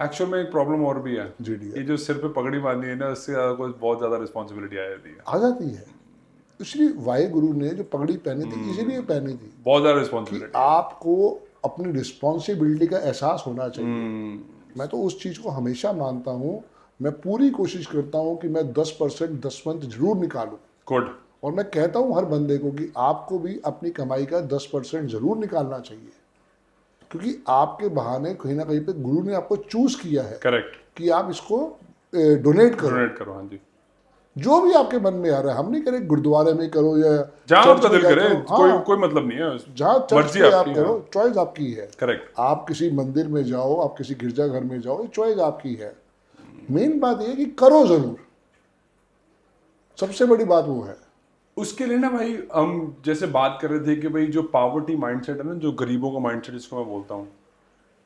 एक्चुअल में एक प्रॉब्लम और भी है, जी डी ये जो सिर पे पगड़ी बांधी है ना, उससे बहुत ज्यादा रिस्पॉन्सिबिलिटी आ जाती है। आ जाती है। इसलिए वाहे गुरु ने जो पगड़ी पहनी थी, इसीलिए पहनी थी बहुत ज्यादा कि रिस्पॉन्सिबिलिटी। आपको अपनी रिस्पॉन्सिबिलिटी का एहसास होना चाहिए। मैं तो उस चीज को हमेशा मानता हूँ। मैं पूरी कोशिश करता हूँ कि मैं 10% 10 मंथ जरूर निकालूं। गुड। और मैं कहता हूँ हर बंदे को कि आपको भी अपनी कमाई का 10% जरूर निकालना चाहिए, क्योंकि आपके बहाने कहीं ना कहीं पे गुरु ने आपको चूज किया है। करेक्ट। कि आप इसको डोनेट करो। डोनेट करो, हाँ जी। जो भी आपके मन में आ रहा है, हम नहीं करें गुरुद्वारे में करो या जहां चर्च आपका में दिल करे, जाके हो। कोई कोई मतलब नहीं है, जहाँ चर्च मर्जी में आप आपकी करो, है। चॉइस आपकी है। करेक्ट। आप किसी मंदिर में जाओ, आप किसी गिरजाघर में जाओ, ये चॉइस आपकी है। मेन बात ये है कि करो जरूर, सबसे बड़ी बात वो है। उसके लिए ना भाई, हम जैसे बात कर रहे थे कि भाई जो पॉवर्टी माइंडसेट है ना, जो गरीबों का माइंडसेट जिसको मैं बोलता हूँ,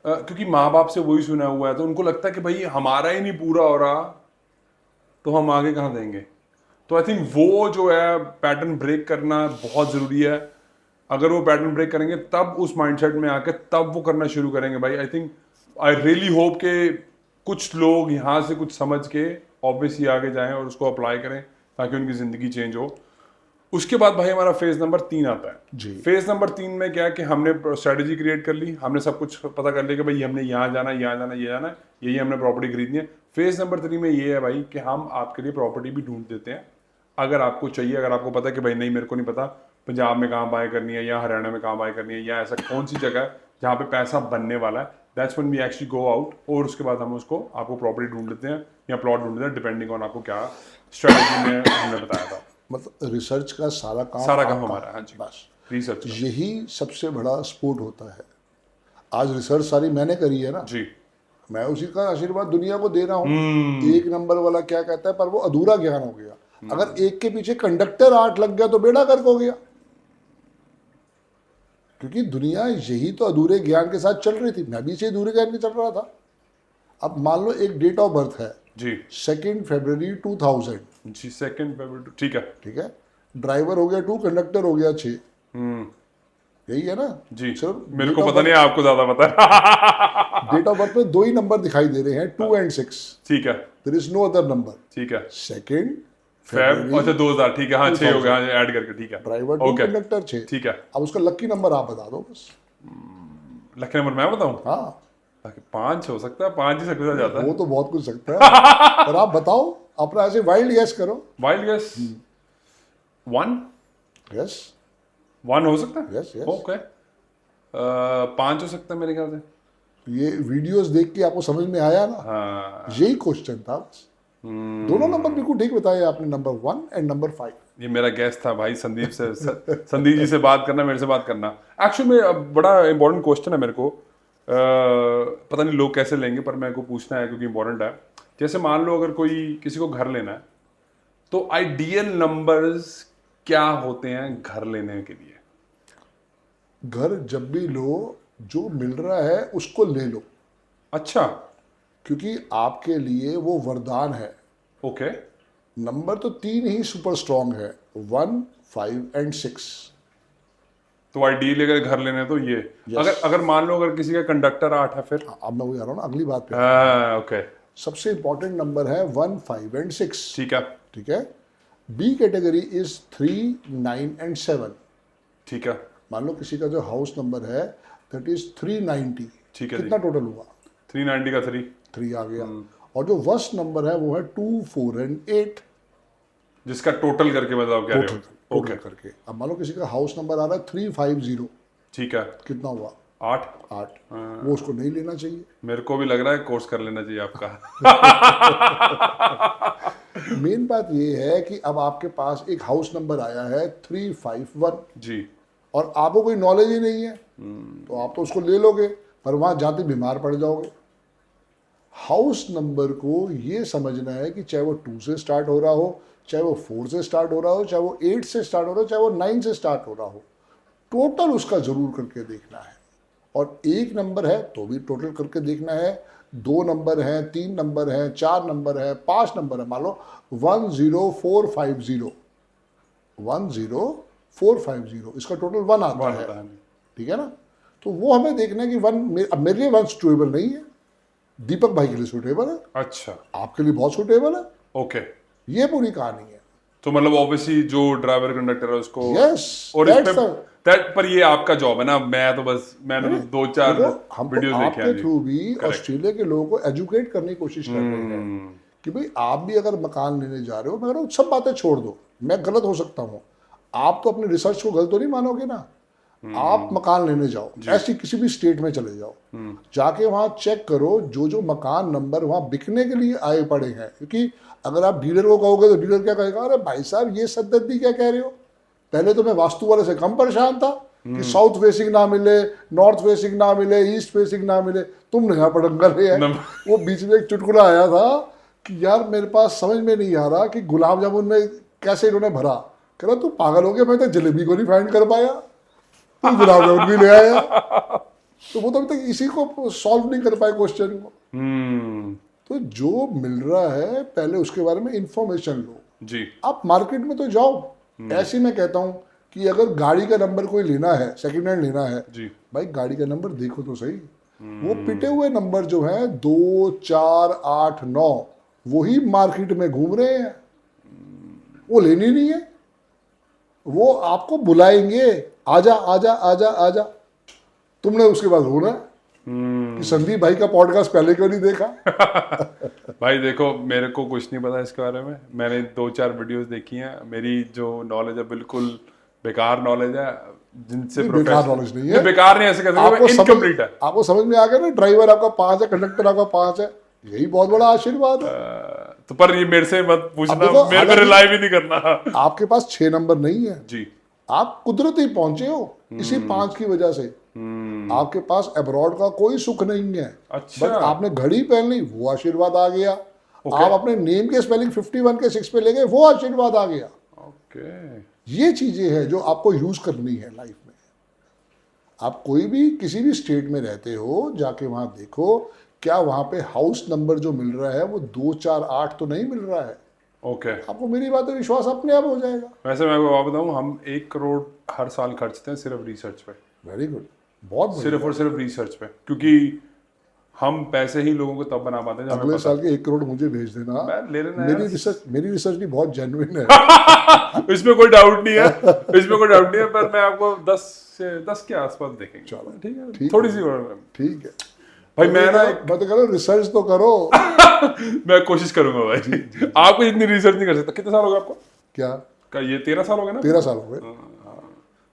क्योंकि माँ बाप से वही सुना हुआ है, तो उनको लगता है कि भाई हमारा ही नहीं पूरा हो रहा तो हम आगे कहाँ देंगे। तो आई थिंक वो जो है पैटर्न ब्रेक करना बहुत ज़रूरी है। अगर वो पैटर्न ब्रेक करेंगे तब उस माइंडसेट में आके तब वो करना शुरू करेंगे भाई। I think, I really hope कि कुछ लोग यहाँ से कुछ समझ के ऑब्वियसली आगे जाएं और उसको अप्लाई करें ताकि उनकी ज़िंदगी चेंज हो। उसके बाद भाई हमारा फेज नंबर 3 आता है जी। फेज नंबर 3 में क्या है कि हमने स्ट्रेटेजी क्रिएट कर ली, हमने सब कुछ पता कर लिया कि भाई हमने यहाँ जाना, यहाँ जाना, ये जाना, यही हमने प्रॉपर्टी खरीदनी है। फेज नंबर 3 में ये है भाई कि हम आपके लिए प्रॉपर्टी भी ढूंढ देते हैं अगर आपको चाहिए। अगर आपको पता है कि भाई नहीं, मेरे को नहीं पता पंजाब में कहाँ बाय करनी है या हरियाणा में कहाँ बाय करनी है या ऐसा कौन सी जगह है जहाँ पे पैसा बनने वाला है, that's when we actually go out. और उसके बाद हम उसको आपको प्रॉपर्टी ढूंढ लेते हैं या प्लॉट ढूंढ लेते हैं, डिपेंडिंग ऑन आपको क्या स्ट्रेटेजी में हमने बताया था। मतलब रिसर्च का सारा काम काम हमारा है। हाँ जी, बस रिसर्च यही सबसे बड़ा सपोर्ट होता है। आज रिसर्च सारी मैंने करी है ना जी। मैं उसी का आशीर्वाद दुनिया को दे रहा हूँ। एक नंबर वाला क्या कहता है, पर वो अधूरा ज्ञान हो गया। अगर एक के पीछे कंडक्टर 8 लग गया तो बेड़ा गर्क हो गया। क्योंकि दुनिया यही तो अधूरे ज्ञान के साथ चल रही थी, मैं भी इसे अधूरे ज्ञान के चल रहा था। अब मान लो एक डेट ऑफ बर्थ है जी 2 फरवरी 2000, जी 2 फरवरी, ठीक है। ठीक है। ड्राइवर हो गया 2, कंडक्टर हो गया 6, यही है ना जी सिर्फ। मेरे को पता नहीं, आपको ज्यादा पता है। डेट ऑफ बर्थ में 2 ही नंबर दिखाई दे रहे हैं, 2 and 6। ठीक है, there is no other number. ठीक है। 2 फेब, अच्छा 2000, ठीक है। हाँ 6 हो गया, ऐड करके, ठीक है। Driver 2, okay, conductor 6। ठीक है। अब उसका लकी नंबर आप बता दो बस। लकी नंबर मैं बताऊं? हाँ 5 हो सकता है, 5 ही सकता जाता है। वो तो बहुत कुछ सकता है। पर आप बताओ, अपना ऐसे वाइल्ड गेस करो। वाइल्ड गेस 1 यस 1 हो सकता है। Yes yes. ओके, 5 हो सकता है मेरे ख्याल से। ये वीडियोस देख के आपको समझ में आया ना? हाँ, यही क्वेश्चन था बस। दोनों नंबर बिल्कुल ठीक बताए आपने, नंबर 1 एंड नंबर 5। ये मेरा गेस था भाई। संदीप से संदीप जी से बात करना, मेरे से बात करना। एक्चुअली में अब बड़ा इंपॉर्टेंट क्वेश्चन है मेरे को। पता नहीं लोग कैसे लेंगे, पर मेरे को पूछना है क्योंकि इंपॉर्टेंट है। जैसे मान लो अगर कोई किसी को घर लेना है तो आइडियल नंबर्स क्या होते हैं घर लेने के लिए? घर जब भी लो, जो मिल रहा है उसको ले लो, अच्छा, क्योंकि आपके लिए वो वरदान है। ओके। नंबर तो 3 ही सुपर स्ट्रॉन्ग है, 1, 5 एंड 6। तो आइडियल अगर घर लेने हैं तो ये अगर मान लो अगर किसी का कंडक्टर 8 है फिर? अब मैं वही आ रहा हूँ ना अगली बात पे। ओके, सबसे इंपॉर्टेंट नंबर है 1, 5 एंड 6। ठीक है, ठीक है। B category is 3, 9 and 7। ठीक है, मान लो किसी का जो हाउस नंबर है दैट इज 390। ठीक है। कितना टोटल हुआ? 390 का 3 आ गया। और जो वर्स्ट नंबर है वो है 2, 4 एंड 8। जिसका टोटल करके मतलब कह रहे हो? टोटल करके। अब मान लो किसी का हाउस नंबर आ रहा है 350। ठीक है, कितना हुआ? 8। 8। वो उसको नहीं लेना चाहिए। मेरे को भी लग रहा है कोर्स कर लेना चाहिए आपका। मेन बात ये है कि अब आपके पास एक हाउस नंबर आया है 351 जी, और आपको कोई नॉलेज ही नहीं है, तो आप तो उसको ले लोगे, पर वहां जाते बीमार पड़ जाओगे। हाउस नंबर को ये समझना है कि चाहे वो 2 से स्टार्ट हो रहा हो, चाहे वो 4 से स्टार्ट हो रहा हो, चाहे वो 8 से स्टार्ट हो रहा हो, चाहे वो 9 से स्टार्ट हो रहा हो, टोटल उसका जरूर करके देखना है। और एक नंबर है तो भी टोटल करके देखना है, 2 नंबर है, 3 नंबर है, 4 नंबर है, 5 नंबर है। मान लो 10450, 10450, इसका टोटल 1 आता है। ठीक है ना? तो वो हमें देखना है कि 1, अब मेरे लिए 1 सुटेबल नहीं है, दीपक भाई के लिए सुटेबल है, अच्छा, आपके लिए बहुत सुटेबल है। ओके। ये पूरी कहानी है। तो मतलब ऑब्वियसली जो ड्राइवर कंडक्टर है उसको, यस, और इसमें पर ये आपका जॉब है ना, मैं तो बस मैंने तो 2-4 वीडियोस देखे हैं। आपके थ्रू भी ऑस्ट्रेलिया के लोगों को एजुकेट करने की कोशिश कर रहे हैं कि भाई आप भी अगर मकान लेने जा रहे हो, मैं कह रहा हूँ सब बातें छोड़ दो, मैं गलत हो सकता हूँ, आप तो अपने रिसर्च को गलत तो नहीं मानोगे ना। आप मकान लेने जाओ, ऐसी किसी भी स्टेट में चले जाओ, जाके वहां चेक करो जो जो मकान नंबर वहां बिकने के लिए आए पड़े हैं। क्योंकि अगर आप डीलर को कहोगे तो डीलर क्या कहेगा, अरे भाई साहब ये सद्दती क्या कह रहे हो, पहले तो मैं वास्तु वाले से कम परेशान था कि साउथ फेसिंग ना मिले, नॉर्थ फेसिंग ना मिले, ईस्ट फेसिंग ना मिले, तुम नया पड़ंगा ले आए। वो बीच में एक चुटकुला आया था कि यार मेरे पास समझ में नहीं आ रहा कि गुलाब जामुन में कैसे इन्होंने भरा। कह रहा तू पागल हो गया, मैं तो जलेबी को नहीं फाइंड कर पाया, तू गुलाब जामुन भी ले आया। तो वो तो अभी तक इसी को सॉल्व नहीं कर पाए क्वेश्चन को। तो जो मिल रहा है पहले उसके बारे में इंफॉर्मेशन लो जी। आप मार्केट में तो जाओ। ऐसे मैं कहता हूँ कि अगर गाड़ी का नंबर कोई लेना है, सेकंड हैंड लेना है जी, भाई गाड़ी का नंबर देखो तो सही। वो पिटे हुए नंबर जो है 2, 4, 8, 9 वही मार्केट में घूम रहे हैं, वो लेनी नहीं है। वो आपको बुलाएंगे, आजा आजा आजा आजा, तुमने उसके बाद रोना है कि संदीप भाई का पॉडकास्ट पहले क्यों नहीं देखा। भाई देखो मेरे को कुछ नहीं पता इसके बारे में, मैंने 2-4 वीडियोस देखी हैं, मेरी जो नॉलेज है बिल्कुल बेकार नॉलेज है, जिनसे बेकार नॉलेज नहीं है, बेकार नहीं ऐसे कह सकते, इनकम्प्लीट है। आपको समझ में आ गया ना, ड्राइवर आपका 5 है, कंडक्टर आपका 5 है, यही बहुत बड़ा आशीर्वाद है। तो पर ये मेरे से मत पूछना, देखो, मेरे पे रिलाई भी नहीं करना। आपके पास 6 नंबर नहीं है जी, आप कुदरती पहुंचे हो इसी 5 की वजह से। आपके पास अब्रॉड का कोई सुख नहीं है। अच्छा। बट आपने घड़ी पहन ली, वो आशीर्वाद आ गया। आप अपने नेम के स्पेलिंग 51 के 6 पे ले गए, वो आशीर्वाद आ गया। ओके। ये चीजें हैं जो आपको यूज करनी है लाइफ में। आप कोई भी किसी भी स्टेट में रहते हो, जाके वहां देखो क्या वहां पे हाउस नंबर जो मिल रहा है वो 2, 4, 8 तो नहीं मिल रहा है। ओके। आपको मेरी बात पे विश्वास अपने आप हो जाएगा। वैसे मैं आपको बताऊं, हम 1 करोड़ हर साल खर्चते हैं सिर्फ रिसर्च पे। वेरी गुड, बहुत सिर्फ और सिर्फ रिसर्च पे, क्योंकि हम पैसे ही लोगों को तब बना पाते हैं जब हमें अगले पता। साल के 1 करोड़ मुझे भेज देना। मैं ले लेना मेरी रिसर्च भी बहुत जेन्युइन है। इसमें कोई डाउट नहीं है, इसमें कोई डाउट नहीं है, पर मैं आपको 10 के आसपास देखेंगे। चलो, ठीक है, ठीक थोड़ी है। सी और ठीक है भाई, मैं ना मैं तो कह रहा हूँ रिसर्च तो करो। मैं कोशिश करूंगा भाई। आपको इतनी रिसर्च नहीं कर सकता। कितने साल हो गए आपको? क्या ये 13 साल हो गए ना? 13 साल हो गए।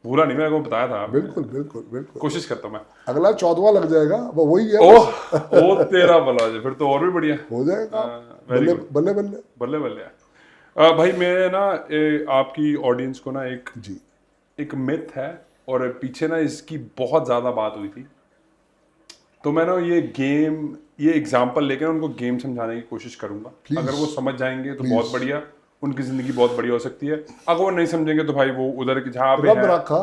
भूला नहीं, मैं को बताया था। बिल्कुल बिल्कुल बिल्कुल, कोशिश करता हूं मैं। अगला 14वां लग जाएगा, वो वही है। ओह तेरा भला हो जाए, फिर तो और भी बढ़िया हो जाएगा। वेरी बल्ले गुड, बल्ले बल्ले। बल्ले बल्ले। भाई मैं ना आपकी ऑडियंस को ना जी, एक मिथ है, और पीछे ना इसकी बहुत ज्यादा बात हुई थी, तो मैं ना ये एग्जाम्पल लेकर उनको गेम समझाने की कोशिश करूंगा। Please. अगर वो समझ जाएंगे तो Please. बहुत बढ़िया, उनकी जिंदगी बहुत बढ़िया हो सकती है। अगर वो नहीं समझेंगे तो भाई वो उधर की जहाँ पे रब है, रखा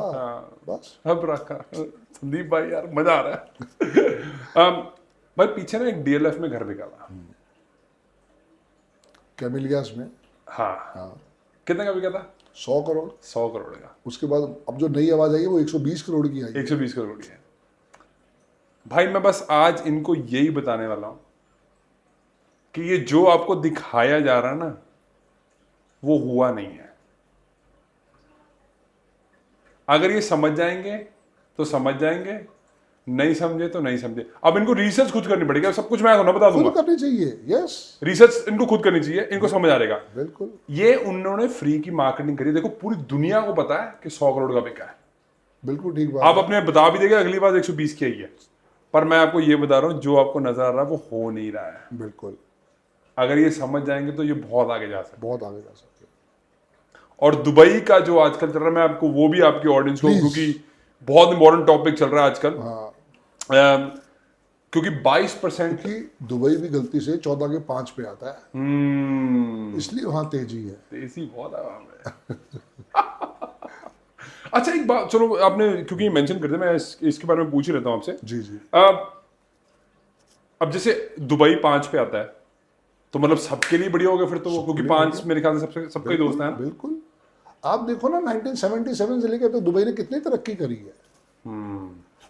बस। रब रखा। संदीप भाई यार मजा आ रहा है। भाई पीछे ना एक डीएलएफ में घर बिका था, कैमिलियास में। हाँ। कितने का बिका था? 100 करोड़। 100 करोड़ का। उसके बाद अब जो नई आवाज आई है वो 120 करोड़ की आई है। 120 करोड़ की है। भाई मैं बस आज इनको यही बताने वाला हूं कि ये जो आपको दिखाया जा रहा है ना, वो हुआ नहीं है। अगर ये समझ जाएंगे तो समझ जाएंगे, नहीं समझे तो नहीं समझे। अब इनको रिसर्च खुद करनी पड़ेगी, सब कुछ मैं बता दूंगा। खुद करनी चाहिए, यस। रिसर्च इनको खुद करनी चाहिए, इनको समझ आ जाएगा। बिल्कुल। ये उन्होंने फ्री की मार्केटिंग करी। देखो पूरी दुनिया को पता है कि 100 करोड़ का बिका है। बिल्कुल ठीक बात। आप अपने बता भी देंगे अगली बार 120 की आई है, पर मैं आपको ये बता रहा हूं जो आपको नजर आ रहा है वो हो नहीं रहा है। बिल्कुल। अगर ये समझ जाएंगे तो ये बहुत आगे जा सकते हैं, बहुत आगे जा सकते हैं। और दुबई का जो आजकल चल रहा है, मैं आपको वो भी आपकी ऑडियंस को, क्योंकि बहुत इंपॉर्टेंट टॉपिक चल रहा है आजकल। हाँ, क्योंकि 22% कि दुबई भी गलती से 14 के 5 पे आता है, इसलिए वहां तेजी है। तेजी बहुत है वहां पे। अच्छा एक बात, चलो आपने क्योंकि मेंशन कर दिया, मैं इसके बारे में पूछ ही रहता हूँ आपसे। जी जी। अब जैसे दुबई 5 पे आता है, तो मतलब सबके लिए बढ़िया हो गया फिर तो वो, क्योंकि 5 मेरे ख्याल से सबके ही दोस्त हैं ना? बिल्कुल। आप देखो ना 1977 से लेकर तो दुबई ने कितनी तरक्की करी है।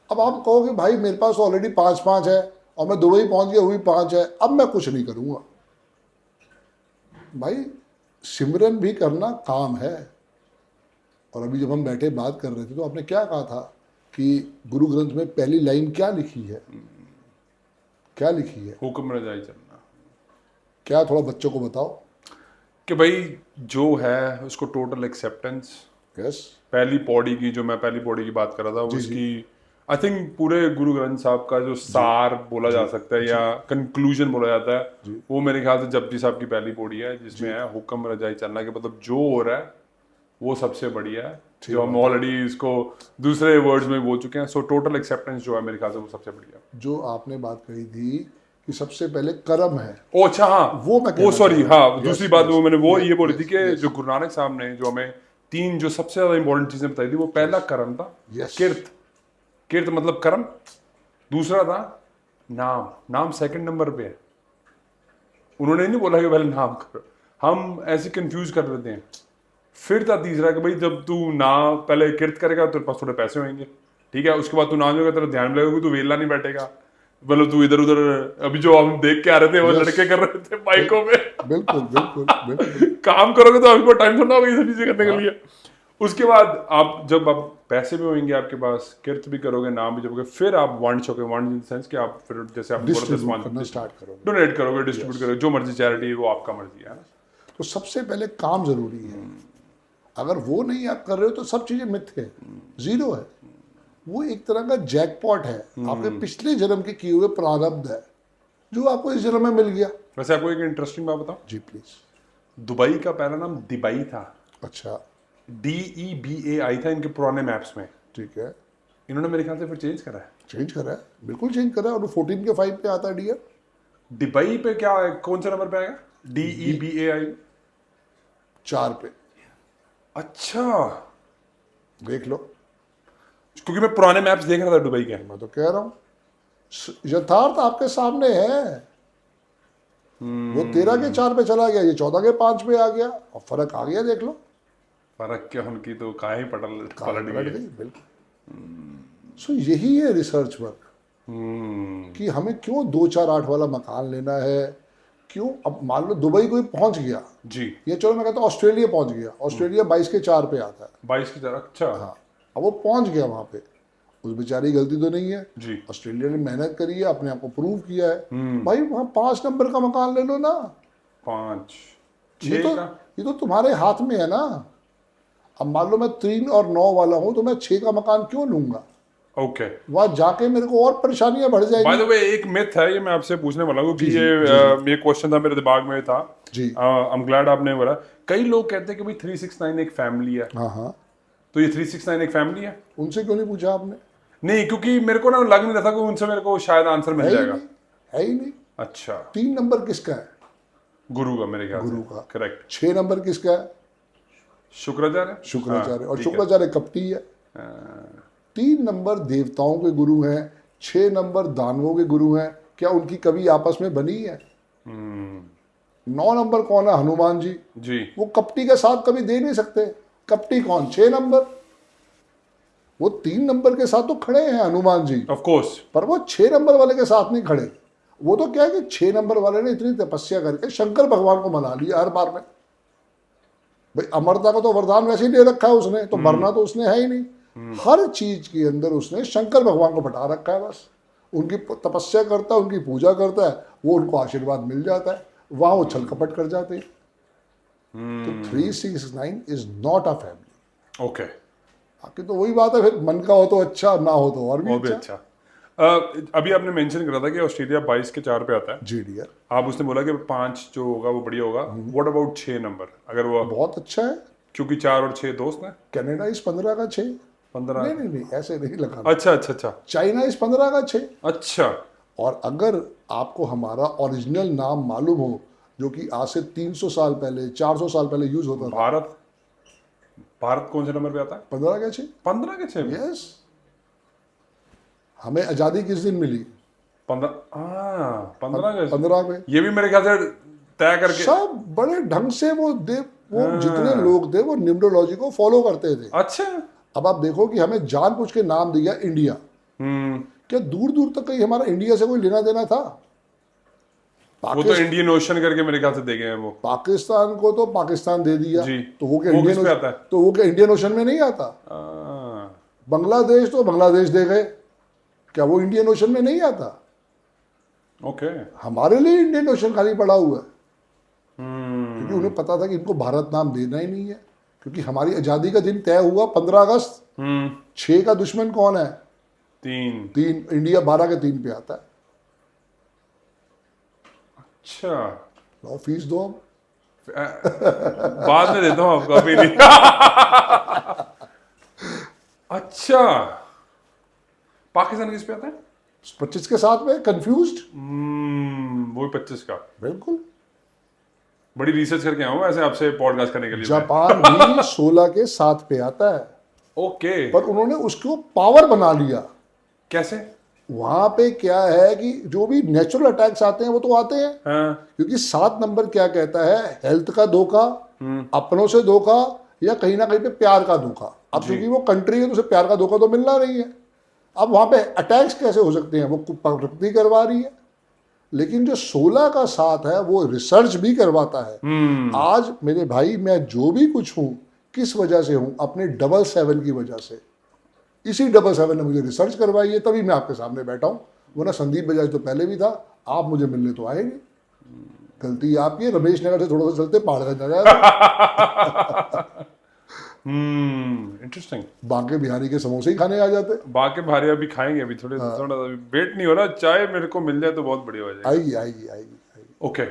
अब आप कहोगे भाई मेरे पास ऑलरेडी 5 है और मैं दुबई पहुंच गया, हुई 5 है, अब मैं कुछ नहीं करूंगा। भाई सिमरन भी करना काम है। और अभी जब हम बैठे बात कर रहे थे तो आपने क्या कहा था कि गुरु ग्रंथ में पहली लाइन क्या लिखी है? क्या लिखी है? हुक्म रजाई चलना। क्या, थोड़ा बच्चों को बताओ। कि भाई जो है उसको टोटल एक्सेप्टेंस यस पहली पौड़ी की, जो मैं पहली पौड़ी की बात कर रहा था, उसकी आई थिंक पूरे गुरु ग्रंथ साहब का जो सार बोला जा सकता है या कंक्लूजन बोला जाता है, वो मेरे ख्याल से जपजी साहब की पहली पौड़ी है, जिसमें है हुक्म रजाई चलना, के मतलब जो हो रहा है वो सबसे बढ़िया है, जो हम ऑलरेडी इसको दूसरे वर्ड्स में बोल चुके हैं। सो टोटल एक्सेप्टेंस जो है मेरे ख्याल से वो सबसे बढ़िया है। जो आपने बात कही थी कि सबसे पहले कर्म है, ओ अच्छा, हाँ वो मैं वो सॉरी, कहना चाह रहा हाँ हूँ। दूसरी Yes, बात yes, वो मैंने वो yes, ये बोली yes, थी कि yes. जो गुरु नानक साहब ने जो हमें तीन जो सबसे ज्यादा इंपॉर्टेंट चीजें बताई थी, वो पहला कर्म था, Yes. किर्त, किर्त मतलब कर्म, दूसरा था नाम, नाम सेकंड नंबर पे है। उन्होंने नहीं बोला कि पहले नाम करो, हम ऐसे कंफ्यूज कर लेते हैं। फिर था तीसरा कि भाई जब तू ना पहले किर्त करेगा तेरे पास थोड़े पैसे होंगे, ठीक है, उसके बाद तू नाम होगा, तेरा ध्यान लगेगा, तू वेला नहीं बैठेगा, मतलब तू इधर उधर, अभी जो हम देख के आ रहे थे वो Yes. लड़के कर रहे थे बाइकों में, बिल्कुल बिल्कुल बिल्कुल। काम करोगे तो आपको टाइम थोड़ा होगा ये सब चीजें करने के लिए। उसके बाद आप जब आप पैसे भी होंगे आपके पास, किर्त भी करोगे, नाम भी जपोगे, फिर आप वंड चोगे, वंड इन सेंस कि आप फिर जैसे आप डिस्ट्रीब्यूट करना स्टार्ट करोगे, डोनेट करोगे, डिस्ट्रीब्यूट करोगे, जो मर्जी चैरिटी वो आपका मर्जी है ना। तो सबसे पहले काम जरूरी है। अगर वो नहीं आप कर रहे हो तो सब चीजें मिथ्य है, जीरो है। वो एक तरह का जैकपॉट है, आपके पिछले जन्म के किए हुए प्रारब्ध है जो आपको इस जन्म में मिल गया। वैसे आपको एक इंटरेस्टिंग बात बताऊं, जी प्लीज। दुबई का पहला नाम दिबई था, अच्छा DEBAI था इनके पुराने मैप्स में, ठीक है, इन्होंने मेरे ख्याल से फिर चेंज करा है, चेंज करा है, बिल्कुल चेंज करा है, और 14 के 5 पे आता है डियर। दुबई पे क्या है, कौन सा नंबर पे आएगा, DEBAI? 4 पे, अच्छा, देख लो। क्योंकि मैं पुराने मैप्स देख रहा था दुबई के। मैं तो कह रहा हूँ यथार्थ आपके सामने है। वो 13 के 4 पे चला गया, ये 14 के 5 पे आ गया, और फर्क आ गया, देख लो। फर्क क्या, उनकी तो काहे पलट पलट गई। गई, बिल्कुल। सो यही है रिसर्च वर्क, कि हमें क्यों 2-4-8 वाला मकान लेना है, क्यों। अब मान लो दुबई कोई पहुंच गया, जी, ये चलो मैं कहता हूँ ऑस्ट्रेलिया पहुंच गया, ऑस्ट्रेलिया 22 के 4 पे आता है, 22 की तरह, अच्छा हाँ, अब वो पहुंच गया वहां पे, उस बेचारी की गलती तो नहीं है, जी, ऑस्ट्रेलिया ने मेहनत करी है, अपने आप को प्रूव किया है। भाई वहां 5 नंबर का मकान ले लो ना, 5 ये 6 तो का, ये तो तुम्हारे हाथ में है ना। अब मान लो मैं 3 और 9 वाला हूं, तो मैं 6 का मकान क्यों लूंगा, ओके। वहां जाके मेरे को और परेशानियां बढ़ बाय जाएगी। द वे एक मिथ है, ये मैं आपसे पूछने वाला हूँ कि जी, ये क्वेश्चन था मेरे दिमाग में था, जी, आई एम ग्लैड आपने बोला। कई लोग कहते हैं कि भाई 369 एक फैमिली है, हाँ हाँ, तो ये 369 एक फैमिली है? उनसे क्यों नहीं पूछा आपने? नहीं, क्योंकि मेरे को ना लग नहीं रहा था कि उनसे मेरे को शायद आंसर है मिल ही जाएगा। नहीं, है ही नहीं। अच्छा, 3 नंबर किसका है? गुरु का मेरे ख्याल से, गुरु का। करेक्ट। 6 नंबर किसका है? शुक्राचार्य, शुक्राचार्य, और ठीक है। शुक्राचार्य कपटी है। 3 नंबर देवताओं के गुरु हैं, 6 नंबर दानवों के गुरु हैं, क्या उनकी कभी आपस में बनी है? 9 नंबर कौन है? हनुमान जी, जी, वो कपटी का साथ कभी दे नहीं सकते। कपटी कौन? 6 नंबर। वो 3 नंबर के साथ तो खड़े हैं हनुमान जी, ऑफ कोर्स, पर वो 6 नंबर वाले के साथ नहीं खड़े। वो तो क्या है कि 6 नंबर वाले ने इतनी तपस्या करके शंकर भगवान को मना लिया हर बार में। भाई अमरता को तो वरदान वैसे ही दे रखा है उसने, तो मरना तो उसने है ही नहीं। हर चीज के अंदर उसने शंकर भगवान को बैठा रखा है, बस उनकी तपस्या करता है, उनकी पूजा करता है, वो उनको आशीर्वाद मिल जाता है, वहां वो छल कपट कर जाते हैं। तो 369 is not a family. Okay, बाकी तो वही बात है, फिर मन का हो तो अच्छा, ना हो तो और भी अच्छा। अच्छा। अभी आपने मेंशन करा था कि ऑस्ट्रेलिया 22 के 4 पे आता है, जी डियर, आप उसने बोला कि 5 जो होगा वो बढ़िया होगा। व्हाट अबाउट 6 नंबर, अगर वो, बहुत अच्छा है। क्योंकि 4 और 6 दोस्त हैं, कनाडा इस 15 का 6। 15। नहीं, ऐसे नहीं लगा। अच्छा अच्छा अच्छा चाइना इस 15 का 6। अच्छा, और अगर आपको हमारा ओरिजिनल नाम मालूम हो, जो कि आज से 300 साल पहले, 400 साल पहले यूज होता था, भारत, भारत कौन से नंबर पे आता है? 15 का 6। 15 के 6 में? यस। हमें आजादी किस दिन मिली? 15, हाँ 15 के 15 पे। ये भी मेरे ख्याल से तय करके, सब बड़े ढंग से वो जितने लोग थे वो न्यूमरोलॉजी को फॉलो करते थे। अच्छा, अब आप देखो कि हमें जानबूझ के नाम दिया इंडिया, क्या दूर दूर तक कहीं हमारा इंडिया से कोई लेना देना था? वो तो इंडियन ओशन करके मेरे ख्याल से दे गए हैं वो। पाकिस्तान को तो पाकिस्तान दे दिया, जी। तो वो क्या वो इंडियन किस पे आता है? तो वो क्या इंडियन ओशन में नहीं आता? बांग्लादेश तो बांग्लादेश दे गए, क्या वो इंडियन ओशन में नहीं आता? ओके, हमारे लिए इंडियन ओशन खाली पड़ा हुआ है, क्योंकि उन्हें पता था कि इनको भारत नाम देना ही नहीं है, क्योंकि हमारी आज़ादी का दिन तय हुआ 15 अगस्त। 6 का दुश्मन कौन है? 3। इंडिया 12 के 3 पे आता है। अच्छा, लो फीस दो हम। बाद में देता हूँ आपको, अभी नहीं। अच्छा, पाकिस्तान किस पे आता है? 25 के साथ में कंफ्यूज्ड। वो 25 का। बिल्कुल। बड़ी रिसर्च करके आया हूँ ऐसे आपसे पॉडकास्ट करने के लिए। जापान भी 16 के 7 पे आता है, ओके, पर उन्होंने उसको पावर बना लिया। कैसे? वहां पे क्या है कि जो भी नेचुरल अटैक्स आते हैं वो तो आते हैं, हाँ, क्योंकि 7 नंबर क्या कहता है? हेल्थ का धोखा, अपनों से धोखा, या कहीं ना कहीं पे प्यार का धोखा। अब क्योंकि वो कंट्री है तो उसे प्यार का धोखा तो मिलना नहीं है। अब वहां पे अटैक्स कैसे हो सकते हैं? वो प्रकृति करवा रही है। लेकिन जो 16 का 7 है वो रिसर्च भी करवाता है। आज मेरे भाई, मैं जो भी कुछ हूं किस वजह से हूं? अपने 777 की वजह से। इसी 777 ने मुझे रिसर्च करवाई है, तभी मैं आपके सामने बैठा हूं। वरना संदीप बजाज तो पहले भी था, आप मुझे मिलने तो आएंगे। गलती आपकी है, रमेश नगर से थोड़ा सा चलते पहाड़गंज आ जाए। इंटरेस्टिंग। बांके बिहारी के समोसे ही खाने आ जाते। बाकी भारी अभी खाएंगे, अभी थोड़ा सा वेट नहीं हो रहा। चाय मेरे को मिल जाए तो बहुत बढ़िया हो जाएगा। आएगी आएगी आएगी आएगी। ओके,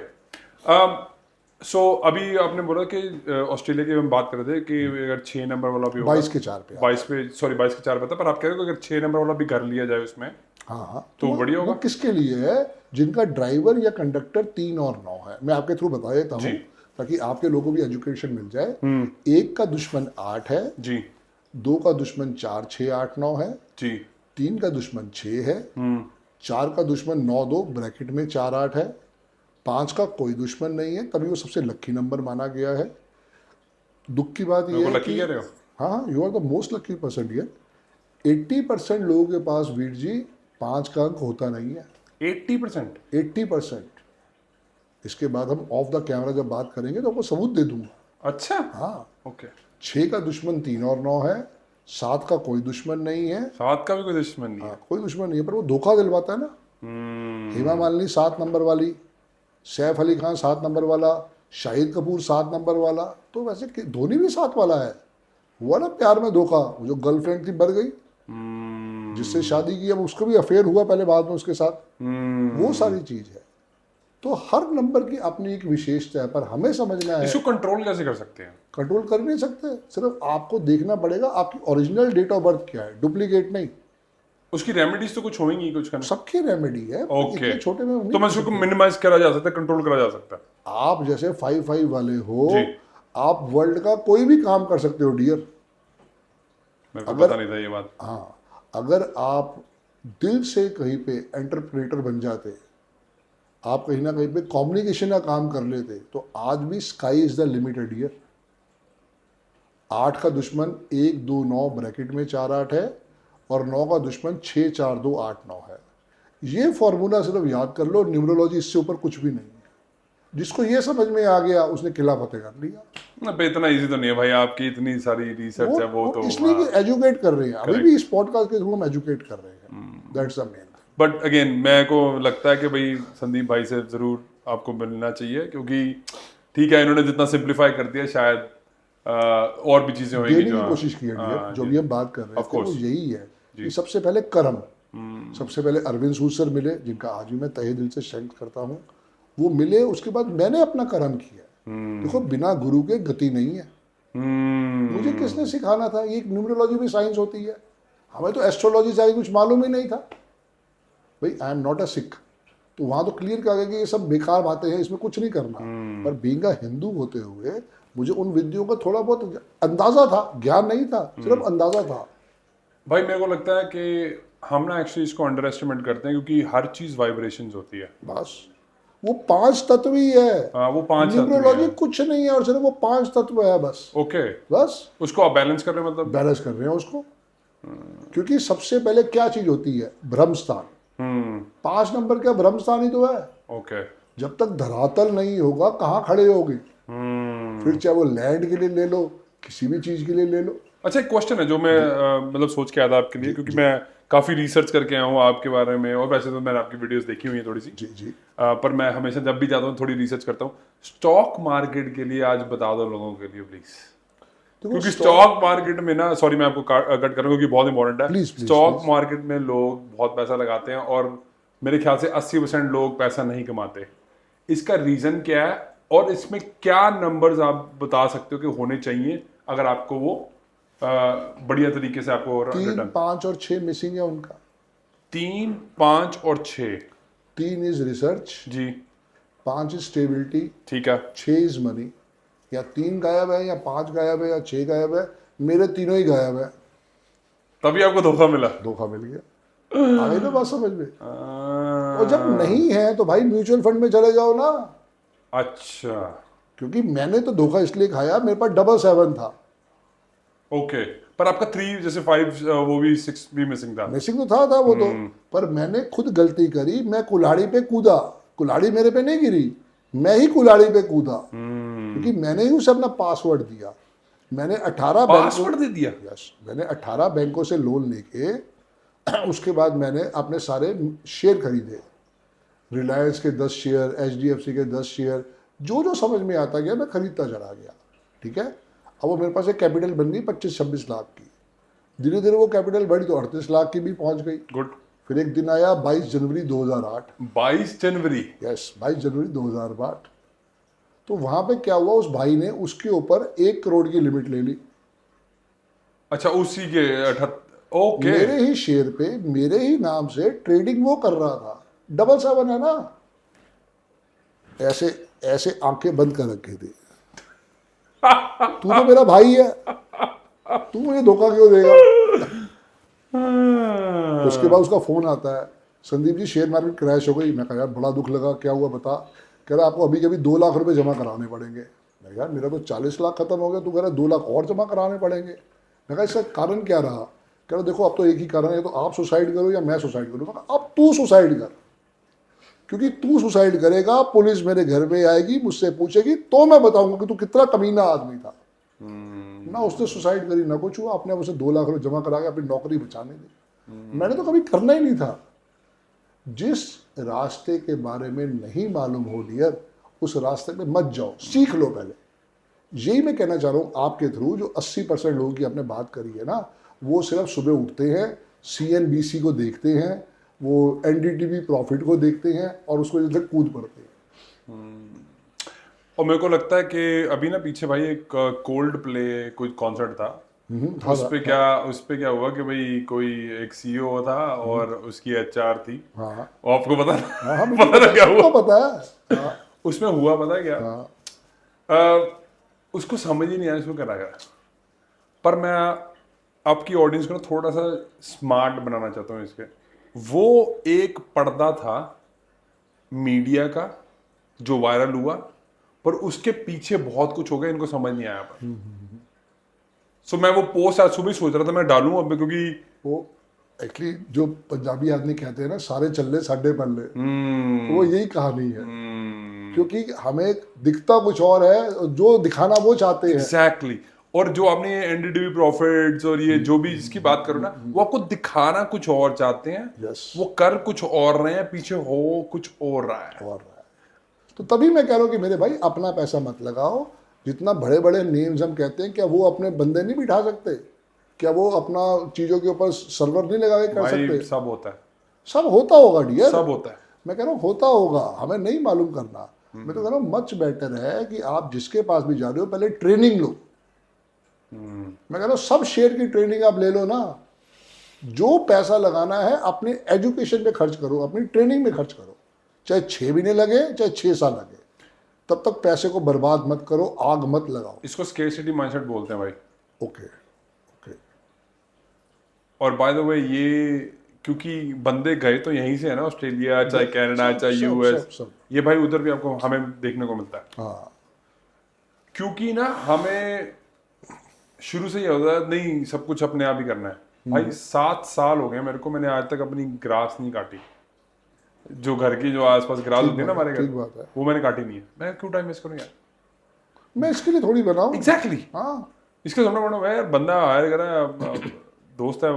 सो अभी आपने बोला कि ऑस्ट्रेलिया की हम बात कर रहे थे कि अगर 6 नंबर वाला भी होगा, 22 के 4 पे। 22 पे, सॉरी 22 के 4 पे था, पर आप कह रहे हो कि अगर 6 नंबर वाला भी कर लिया जाए उसमें हाँ हाँ, तो बढ़िया वो होगा। किसके लिए है? जिनका ड्राइवर या कंडक्टर 3 और 9 है। मैं आपके थ्रू बता देता हूँ ताकि आपके लोगों को भी एजुकेशन मिल जाए। 1 का दुश्मन 8 है जी, 2 का दुश्मन 4 6 8 9 है, जी, 3 का दुश्मन 6 है, 4 का दुश्मन 9 2 ब्रैकेट में 4 8 है, 5 का कोई दुश्मन नहीं है, तभी वो सबसे लकी नंबर माना गया है। दुख की बात यह है लकी कि कह रहे हो? हाँ, you are the most lucky person here. 80% लोगों के पास वीर जी 5 का अंक होता नहीं है। 80%? 80%। इसके बाद हम ऑफ द कैमरा जब बात करेंगे तो आपको सबूत दे दूंगा। अच्छा, हाँ, ओके। 6 का दुश्मन 3 और 9 है, 7 का कोई दुश्मन नहीं है। 7 का भी कोई दुश्मन नहीं है? हाँ, कोई दुश्मन नहीं है, पर वो धोखा दिलवाता है ना। हेमा मालिनी 7 नंबर वाली, सैफ अली खान 7 नंबर वाला, शाहिद कपूर 7 नंबर वाला, तो वैसे धोनी भी 7 वाला है। हुआ ना प्यार में धोखा। वो जो गर्लफ्रेंड थी मर गई, जिससे शादी की, अब उसको भी अफेयर हुआ पहले, बाद में उसके साथ। वो सारी चीज है। तो हर नंबर की अपनी एक विशेषता है, पर हमें समझना है इसको कंट्रोल कैसे कर सकते हैं? कंट्रोल कर नहीं सकते। सिर्फ आपको देखना पड़ेगा आपकी ओरिजिनल डेट ऑफ बर्थ क्या है, डुप्लीकेट नहीं। उसकी रेमेडीज तो कुछ होंगी, कुछ करना? सबकी रेमेडी है। ओके, इतने छोटे में तो मैं उसको मिनिमाइज करा जा सकता है, कंट्रोल करा जा सकता है। आप जैसे 5-5 वाले हो, जी। आप वर्ल्ड का कोई भी काम कर सकते हो डियर। मेरे को पता नहीं था ये बात। हाँ, अगर आप दिल से कहीं पे एंटरप्रेटर बन जाते, आप कहीं ना कहीं पे कम्युनिकेशन का काम कर लेते, तो आज भी sky is the limited dear. 8 का दुश्मन 1 2 9 ब्रैकेट में 4 8 है, और 9 का दुश्मन 6 4 2 8 9 है। ये फॉर्मूला सिर्फ याद कर लो, न्यूमरोलॉजी इससे ऊपर कुछ भी नहीं है। जिसको ये समझ में आ गया उसने किला फतेह कर लिया। ना पे इतना इजी तो नहीं है भाई, आपकी इतनी सारी रिसर्च है वो तो। इसलिए कि एजुकेट कर रहे हैं, अभी भी इस पॉडकास्ट के थ्रू हम एजुकेट कर रहे हैं। That's the main. But again मेरे को लगता है कि भाई संदीप भाई से जरूर आपको मिलना चाहिए, क्योंकि ठीक है इन्होंने जितना सिंप्लीफाई कर दिया, शायद और भी चीजें होंगी देने जो की कोशिश की है। जो भी हम बात कर रहे थे वो यही है कि सबसे पहले कर्म। सबसे पहले अरविंद सूद सर मिले, जिनका आज भी मैं तहे दिल से थैंक्स करता हूँ। वो मिले, उसके बाद मैंने अपना कर्म किया। देखो, बिना गुरु के गति नहीं है। मुझे किसने सिखाना था? ये न्यूमरोलॉजी भी साइंस होती है। हमें तो एस्ट्रोलॉजी से कुछ मालूम ही नहीं था भाई। I am not a Sikh, तो वहां तो क्लियर कर गया कि ये सब बेकार बातें हैं, इसमें कुछ नहीं करना। पर बीइंग अ हिंदू होते हुए मुझे उन विद्यों का थोड़ा बहुत अंदाजा था, ज्ञान नहीं था, सिर्फ अंदाजा था। भाई मेरे को लगता है कि हम ना एक्चुअली इसको अंडर एस्टिमेट करते हैं, क्योंकि हर चीज वाइब्रेशंस होती है। बस वो 5 तत्व ही है। वो 5 तत्व न्यूमरोलॉजी कुछ नहीं है, और सिर्फ वो 5 तत्व है बस। ओके, बस उसको आप बैलेंस कर रहे हैं, मतलब बैलेंस कर रहे हैं उसको। क्योंकि सबसे पहले क्या चीज होती है? ब्रह्म स्थान। 5 नंबर का ब्रह्म स्थान ही तो है। ओके, जब तक धरातल नहीं होगा कहाँ खड़े होगे? फिर चाहे वो लैंड के लिए ले लो, किसी भी चीज के लिए ले लो। अच्छा एक क्वेश्चन है जो मैं मतलब सोच के आया था आपके लिए, क्योंकि मैं काफी रिसर्च करके आया हूँ आपके बारे में, और वैसे तो मैंने आपकी वीडियोस देखी हुई है थोड़ी सी। जी जी। पर मैं हमेशा जब भी जाता हूँ थोड़ी रिसर्च करता हूँ। स्टॉक मार्केट के लिए आज बता दो लोगों के लिए प्लीज। क्योंकि स्टॉक मार्केट में ना, सॉरी मैं आपको कट करूंगा क्योंकि बहुत इंपॉर्टेंट है। Please, please, stock please. Market में लोग बहुत पैसा लगाते हैं और मेरे ख्याल से 80% लोग पैसा नहीं कमाते। इसका रीजन क्या है और इसमें क्या नंबर्स आप बता सकते हो कि होने चाहिए अगर आपको वो बढ़िया तरीके से आपको 3, रिटर्न? 5 और 6 मिसिंग है उनका। 3, 5 और 6। 3 इज रिसर्च, जी 5 इज स्टेबिलिटी, ठीक है। 6 इज मनी। या 3 गायब है या 5 गायब है या 6 गायब है, मेरे तीनों ही गायब है। तभी आपको धोखा मिला। धोखा मिल गया। आ गई ना बात समझ में? और जब नहीं है तो भाई म्यूचुअल फंड में चले जाओ ना। अच्छा क्योंकि मैंने तो धोखा इसलिए खाया, मेरे पास 777 था। ओके, पर आपका 3 जैसे 5 वो भी 6 भी मिसिंग था। मिसिंग तो था वो तो, पर मैंने खुद गलती करी, मैं कुल्हाड़ी पे कूदा। कुल्हाड़ी मेरे पे नहीं गिरी, मैं ही कुल्हाड़ी पे कूदा। क्योंकि मैंने ही उसे अपना पासवर्ड दिया। मैंने 18 पासवर्ड दे दिया। यस, मैंने 18 बैंकों से लोन लेके उसके बाद मैंने अपने सारे शेयर खरीदे। रिलायंस के 10 शेयर, HDFC के 10 शेयर, जो जो समझ में आता गया मैं खरीदता चला गया। ठीक है, अब वो मेरे पास एक कैपिटल बन गई 25-26 लाख की। धीरे धीरे वो कैपिटल बढ़ी तो 38 लाख की भी पहुंच गई। गुड। फिर एक दिन आया 22 जनवरी 2008। 22 जनवरी। यस, 22 जनवरी 2008। तो वहां पे क्या हुआ, उस भाई ने उसके ऊपर 1 करोड़ की लिमिट ले ली। अच्छा उसी के ओके। मेरे ही शेयर पे मेरे ही नाम से ट्रेडिंग वो कर रहा था। 777 है ना, ऐसे ऐसे आंखें बंद कर रखी थी। तू तो मेरा भाई है, तू मुझे धोखा क्यों देगा? उसके बाद उसका फोन आता है, Sandeep ji share market crash हो गई। मैं कहा यार बड़ा दुख लगा, क्या हुआ बता। कह रहा आपको अभी के अभी 2 लाख रुपए जमा कराने पड़ेंगे। मैं कहा यार मेरा तो 40 लाख खत्म हो गया, तू कह रहा 2 लाख और जमा कराने पड़ेंगे। मैं कहा इसका कारण क्या रहा? कह रहा देखो अब तो एक ही कारण है, तो आप सुसाइड करो या मैं सुसाइड करूँ। अब तू सुसाइड कर, क्योंकि तू सुसाइड करेगा पुलिस मेरे घर पे आएगी, मुझसे पूछेगी, तो मैं बताऊंगा कि तू कितना कमीना आदमी था। ना उसने सुसाइड करी ना कुछ हुआ, अपने आप उसे 2 लाख रुपए जमा करा के अपनी नौकरी बचाने दी। मैंने तो कभी करना ही नहीं था। जिस रास्ते के बारे में नहीं मालूम हो डियर, उस रास्ते पे मत जाओ, सीख लो पहले। यही मैं कहना चाह रहा हूँ आपके थ्रू। जो 80% लोगों की आपने बात करी है ना, वो सिर्फ सुबह उठते हैं, CNBC को देखते हैं, वो NDTV प्रॉफिट को देखते हैं और उसको जैसे कूद पड़ते हैं। और मेरे को लगता है कि अभी ना पीछे भाई एक कोल्ड प्ले कोई कॉन्सर्ट था। उस पे क्या हुआ कि भाई कोई एक CEO था और उसकी HR थी। हाँ और आपको पता हाँ, पता था क्या हुआ? पता है। हाँ, उसमें हुआ पता है क्या? हाँ, उसको समझ ही नहीं आया इसमें करा गया। पर मैं आपकी ऑडियंस को ना थोड़ा सा स्मार्ट बनाना चाहता हूँ इसके। वो एक पर्दा था मीडिया का जो वायरल हुआ, पर उसके पीछे बहुत कुछ हो गया, इनको समझ नहीं आया। पर सो मैं वो पोस्ट आज सुबह सोच रहा था मैं डालूं अब, क्योंकि वो एक्चुअली जो पंजाबी आदमी कहते हैं ना, सारे चल्ले साडे पल्ले, वो यही कहानी है। क्योंकि हमें दिखता कुछ और है, जो दिखाना वो चाहते हैं। एग्जैक्टली। और जो आपने NDTV प्रॉफिट्स और ये जो भी जिसकी बात करो ना, वो आपको दिखाना कुछ और चाहते हैं। यस, वो कर कुछ और रहे हैं, पीछे हो कुछ और रहा है। और तो तभी मैं कह रहा हूँ कि मेरे भाई अपना पैसा मत लगाओ। जितना बड़े बड़े नेम्स हम कहते हैं, क्या वो अपने बंदे नहीं बिठा सकते? क्या वो अपना चीजों के ऊपर सर्वर नहीं लगा के कर सकते? भाई सब होता है, सब होता होगा डियर, सब होता है। मैं कह रहा हूँ होता होगा, हमें नहीं मालूम करना। मैं तो कह रहा हूँ मच बेटर है कि आप जिसके पास भी जा रहे हो पहले ट्रेनिंग लो। मैं कह रहा हूँ सब शेयर की ट्रेनिंग आप ले लो ना। जो पैसा लगाना है अपने एजुकेशन पे खर्च करो, अपनी ट्रेनिंग में खर्च करो। चाहे 6 महीने लगे, चाहे 6 साल लगे, तब तक पैसे को बर्बाद मत करो, आग मत लगाओ। इसको स्केर्सिटी माइंडसेट बोलते हैं भाई। Okay okay. और बाय द वे ये क्योंकि बंदे गए तो यहीं से है ना, ऑस्ट्रेलिया चाहे कनाडा चाहे US, ये भाई उधर भी आपको हमें देखने को मिलता है। हाँ, क्योंकि ना हमें शुरू से ये होता है नहीं सब कुछ अपने आप ही करना है। भाई 7 साल हो गए मेरे को, मैंने आज तक अपनी ग्रास नहीं काटी। जो घर की जो आसपास ग्रास होती है ना हमारे घर, ठीक बात है। वो मैंने काटी नहीं है। मैं क्यों टाइम वेस्ट करूँ यार? मैं इसके लिए थोड़ी बनाऊं। एग्जैक्टली। हाँ, इसके सामने बना यार, बंदा हायर करा, दोस्त है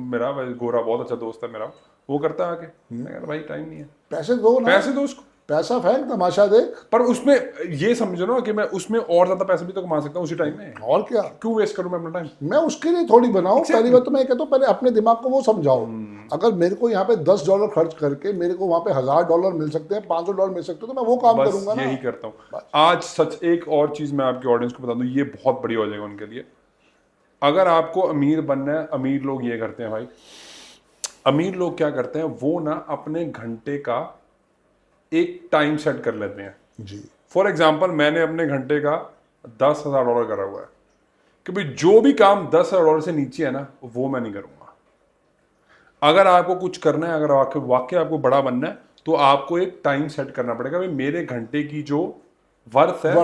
मेरा, गोरा बहुत अच्छा दोस्त है मेरा, वो करता है आके। मैं कह रहा भाई टाइम नहीं है, पैसे दो ना। पैसे दो उसको। पैसा फेंक, तमाशा देख। पर उसमें ये समझो ना कि मैं उसमें और ज्यादा पैसा भी तो कमा सकता हूँ उसी टाइम में। और क्या, क्यों वेस्ट करूं मैं अपना टाइम? मैं उसके लिए थोड़ी बनाऊं। पहली बात तो मैं कहता हूँ पहले अपने दिमाग को वो समझाओ। अगर मेरे को यहाँ पे $10 खर्च करके मेरे को वहां पे $1000 मिल सकते हैं, $500 मिल सकते हैं, तो मैं वो काम बस करूंगा ना। यही करता हूँ। आज सच एक और चीज मैं आपके ऑडियंस को बता दूं, ये बहुत बढ़िया हो जाएगा उनके लिए। अगर आपको अमीर बनना है, अमीर लोग ये करते हैं भाई, अमीर लोग क्या करते हैं, वो ना अपने घंटे का एक टाइम सेट कर लेते हैं। जी, फॉर एग्जाम्पल, मैंने अपने घंटे का $10,000 करा हुआ है कि भाई जो भी काम $10,000 से नीचे है ना, वो मैं नहीं करूंगा। अगर आपको कुछ करना है, अगर वाकई आपको बड़ा बनना है, तो आपको एक टाइम सेट करना पड़ेगा। भाई मेरे घंटे की जो वर्थ है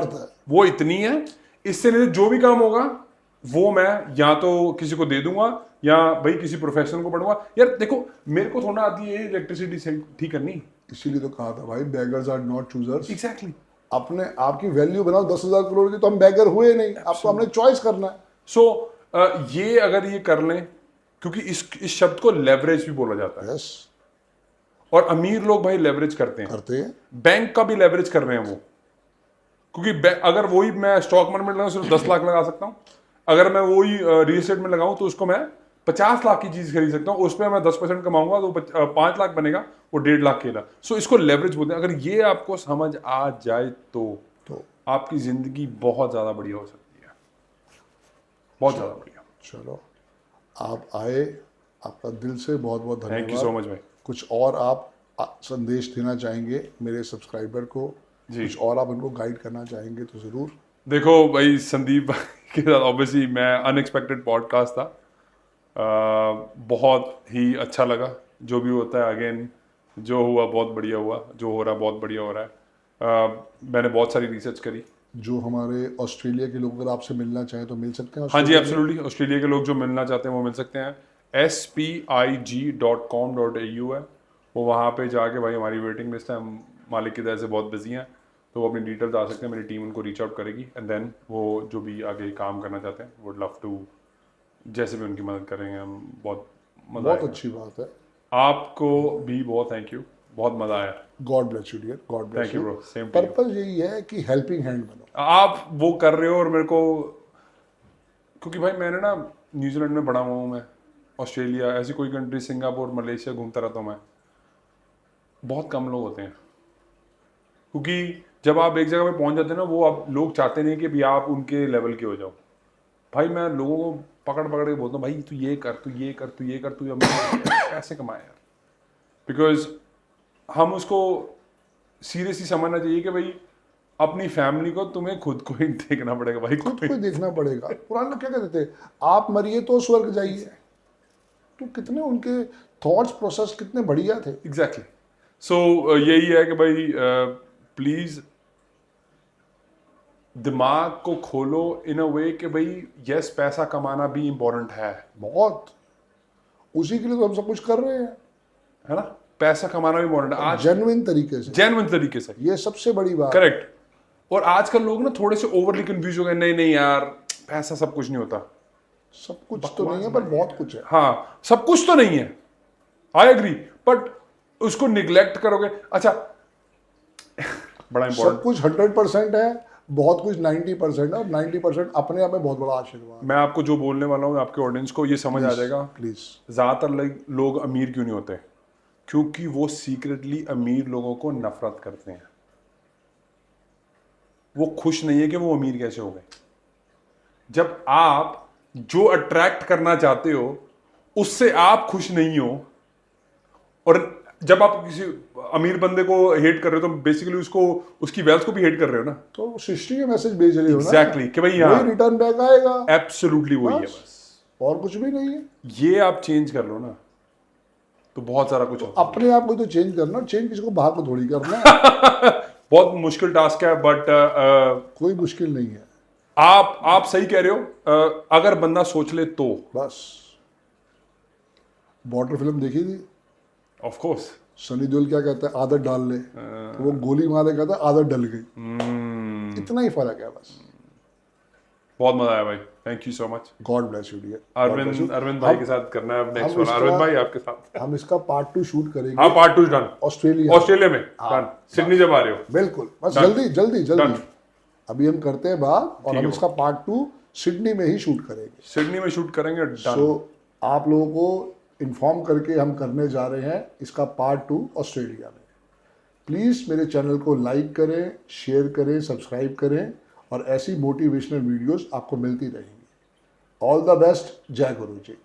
वो इतनी है, इससे नहीं जो भी काम होगा वो मैं या तो किसी को दे दूंगा या भाई किसी प्रोफेशनल को पढ़ूंगा। यार देखो, मेरे को थोड़ा आती है इलेक्ट्रिसिटी ठीक करनी। इसीलिए तो कहा था भाई, beggars are not choosers. Exactly. अपने आपकी वैल्यू बनाओ 10,000 करोड़ की, तो हम बैगर हुए नहीं। आपको हमने चॉइस करना है। सो ये अगर ये कर लें, क्योंकि इस शब्द को लेवरेज भी बोला जाता है। यस, और अमीर लोग भाई लेवरेज करते हैं। बैंक का भी लेवरेज कर रहे हैं वो, क्योंकि अगर वही मैं स्टॉक मार्केट में लगाऊं सिर्फ 10 लाख लगा सकता हूं, अगर मैं वही रियल एस्टेट में लगाऊं तो उसको मैं 50 लाख की चीज खरीद सकता हूं, उसमें मैं 10% कमाऊंगा तो 5 लाख बनेगा, वो 1.5 लाख खेला। सो इसको लेवरेज बोलते हैं। अगर ये आपको समझ आ जाए तो आपकी जिंदगी बहुत ज्यादा बढ़िया हो सकती है, बहुत ज्यादा बढ़िया। चलो, आप आए, आपका दिल से बहुत बहुत धन्यवाद। थैंक यू सो मच भाई। कुछ और आप संदेश देना चाहेंगे मेरे सब्सक्राइबर को? कुछ और आप उनको गाइड करना चाहेंगे तो जरूर। देखो भाई, संदीप के साथ ऑब्वियसली मैं अनएक्सपेक्टेड पॉडकास्ट था, बहुत ही अच्छा लगा। जो भी होता है, अगेन जो हुआ बहुत बढ़िया हुआ, जो हो रहा है बहुत बढ़िया हो रहा है। मैंने बहुत सारी रिसर्च करी। जो हमारे ऑस्ट्रेलिया के लोग अगर आपसे मिलना चाहें तो मिल सकते हैं? हाँ जी, एब्सोल्युटली। ऑस्ट्रेलिया के लोग जो मिलना चाहते हैं वो मिल सकते हैं। spig.com.au है वो, वहाँ पे जाके भाई हमारी वेटिंग लिस्ट है। हम मालिक की तरह से बहुत बिजी हैं, तो वो अपनी डिटेल्स आ सकते हैं, मेरी टीम उनको रीच आउट करेगी। एंड देन वो जो भी आगे काम करना चाहते हैं, वुड लव टू, जैसे भी उनकी मदद करेंगे हम। बहुत अच्छी बात है। आपको भी बहुत थैंक यू, बहुत मजा आया। God bless you dear, God bless thank you you. Bro, same. Purpose यही है कि हेल्पिंग हैंड बनो। आप वो कर रहे हो और मेरे को, क्योंकि भाई मैंने ना न्यूजीलैंड में बड़ा हुआ हूँ मैं, ऑस्ट्रेलिया, ऐसी कोई कंट्री, सिंगापुर, मलेशिया घूमता रहता हूँ मैं। बहुत कम लोग होते हैं, क्योंकि जब आप एक जगह पे पहुंच जाते हैं ना, वो आप लोग चाहते नहीं कि भी आप उनके लेवल के हो जाओ। भाई मैं लोगों को पकड़ पकड़ के बोलता हूँ, भाई तू ये कर, तू ये कर, तू ये कर, तू कैसे कमाए यार। बिकॉज हम उसको सीरियसली समझना चाहिए कि भाई अपनी फैमिली को तुम्हें खुद को ही देखना पड़ेगा भाई, खुद को देखना पड़ेगा। पुराने लोग क्या कहते थे, आप मरिए तो स्वर्ग जाइए। तो कितने उनके थॉट्स प्रोसेस कितने बढ़िया थे। एग्जैक्टली। सो यही है कि भाई प्लीज दिमाग को खोलो इन अ वे कि भाई यस, पैसा कमाना भी इम्पोर्टेंट है बहुत। उसी के लिए तो हम सब कुछ कर रहे हैं, है ना। पैसा कमाना भी इम्पोर्टेंट है आज, जेन्युइन तरीके से। जेन्युइन तरीके से, ये सबसे बड़ी बात। करेक्ट। और आजकल लोग ना थोड़े से ओवरली कंफ्यूज हो गए, नहीं नहीं यार पैसा सब कुछ नहीं होता। सब कुछ तो नहीं है, पर बहुत कुछ है। हाँ, सब कुछ तो नहीं है, आई एग्री, बट उसको निग्लेक्ट करोगे। अच्छा बड़ा इंपॉर्टेंट, सब कुछ 100% है, बहुत कुछ 90% है, और 90% अपने आप में बहुत बड़ा आशीर्वाद। मैं आपको जो बोलने वाला हूँ आपके ऑडियंस को ये समझ आ जाएगा। प्लीज, ज्यादातर लोग अमीर क्यों नहीं होते? क्योंकि वो सीक्रेटली अमीर लोगों को नफरत करते हैं। वो खुश नहीं है कि वो अमीर कैसे हो गए। जब आप जो अट्रैक्ट करना चाहते हो उससे आप खुश नहीं हो, और जब आप किसी अमीर बंदे को हेट कर रहे हो तो बेसिकली उसको, उसकी वेल्थ को भी हेट कर रहे हो ना। तो सृष्टि के मैसेज भेज रही हो ना। एग्जैक्टली, कि भाई यहाँ रिटर्न बैक आएगा। एब्सोल्युटली वही है, बस और कुछ भी नहीं है। ये आप चेंज कर लो ना, तो बहुत सारा कुछ होता है। अपने आप को तो चेंज करना, चेंज किसी को बाहर को थोड़ी करना है। बहुत मुश्किल टास्क है, बट कोई मुश्किल नहीं है। आप सही कह रहे हो। अगर बंदा सोच ले तो। बस, बॉर्डर फिल्म देखी थी? Of course. सनी देओल क्या कहता है, आदत डाल ले, तो वो गोली मारे कहता है आदत डल गई। इतना ही फर्क है बस। बहुत मजा आया भाई, thank you so much. God bless you dear. Arvind भाई के साथ करना है नेक्स्ट वाला, अरविंद भाई आपके साथ। हम इसका पार्ट 2 शूट करेंगे। हाँ, पार्ट 2 डन। ऑस्ट्रेलिया में डन। सिडनी जब आ रहे हो बिल्कुल, बस Done. जल्दी जल्दी जल्दी Done. अभी हम करते हैं बात, और ठीक हम है इसका पार्ट 2 सिडनी में ही शूट करेंगे। सिडनी में शूट करेंगे, डन। सो आप लोगों को इन्फॉर्म करके हम करने जा रहे हैं इसका पार्ट 2 ऑस्ट्रेलिया में। प्लीज़ मेरे चैनल को लाइक करें, शेयर करें, सब्सक्राइब करें, और ऐसी मोटिवेशनल वीडियोस आपको मिलती रहेंगी। All the best. जय गुरु जी।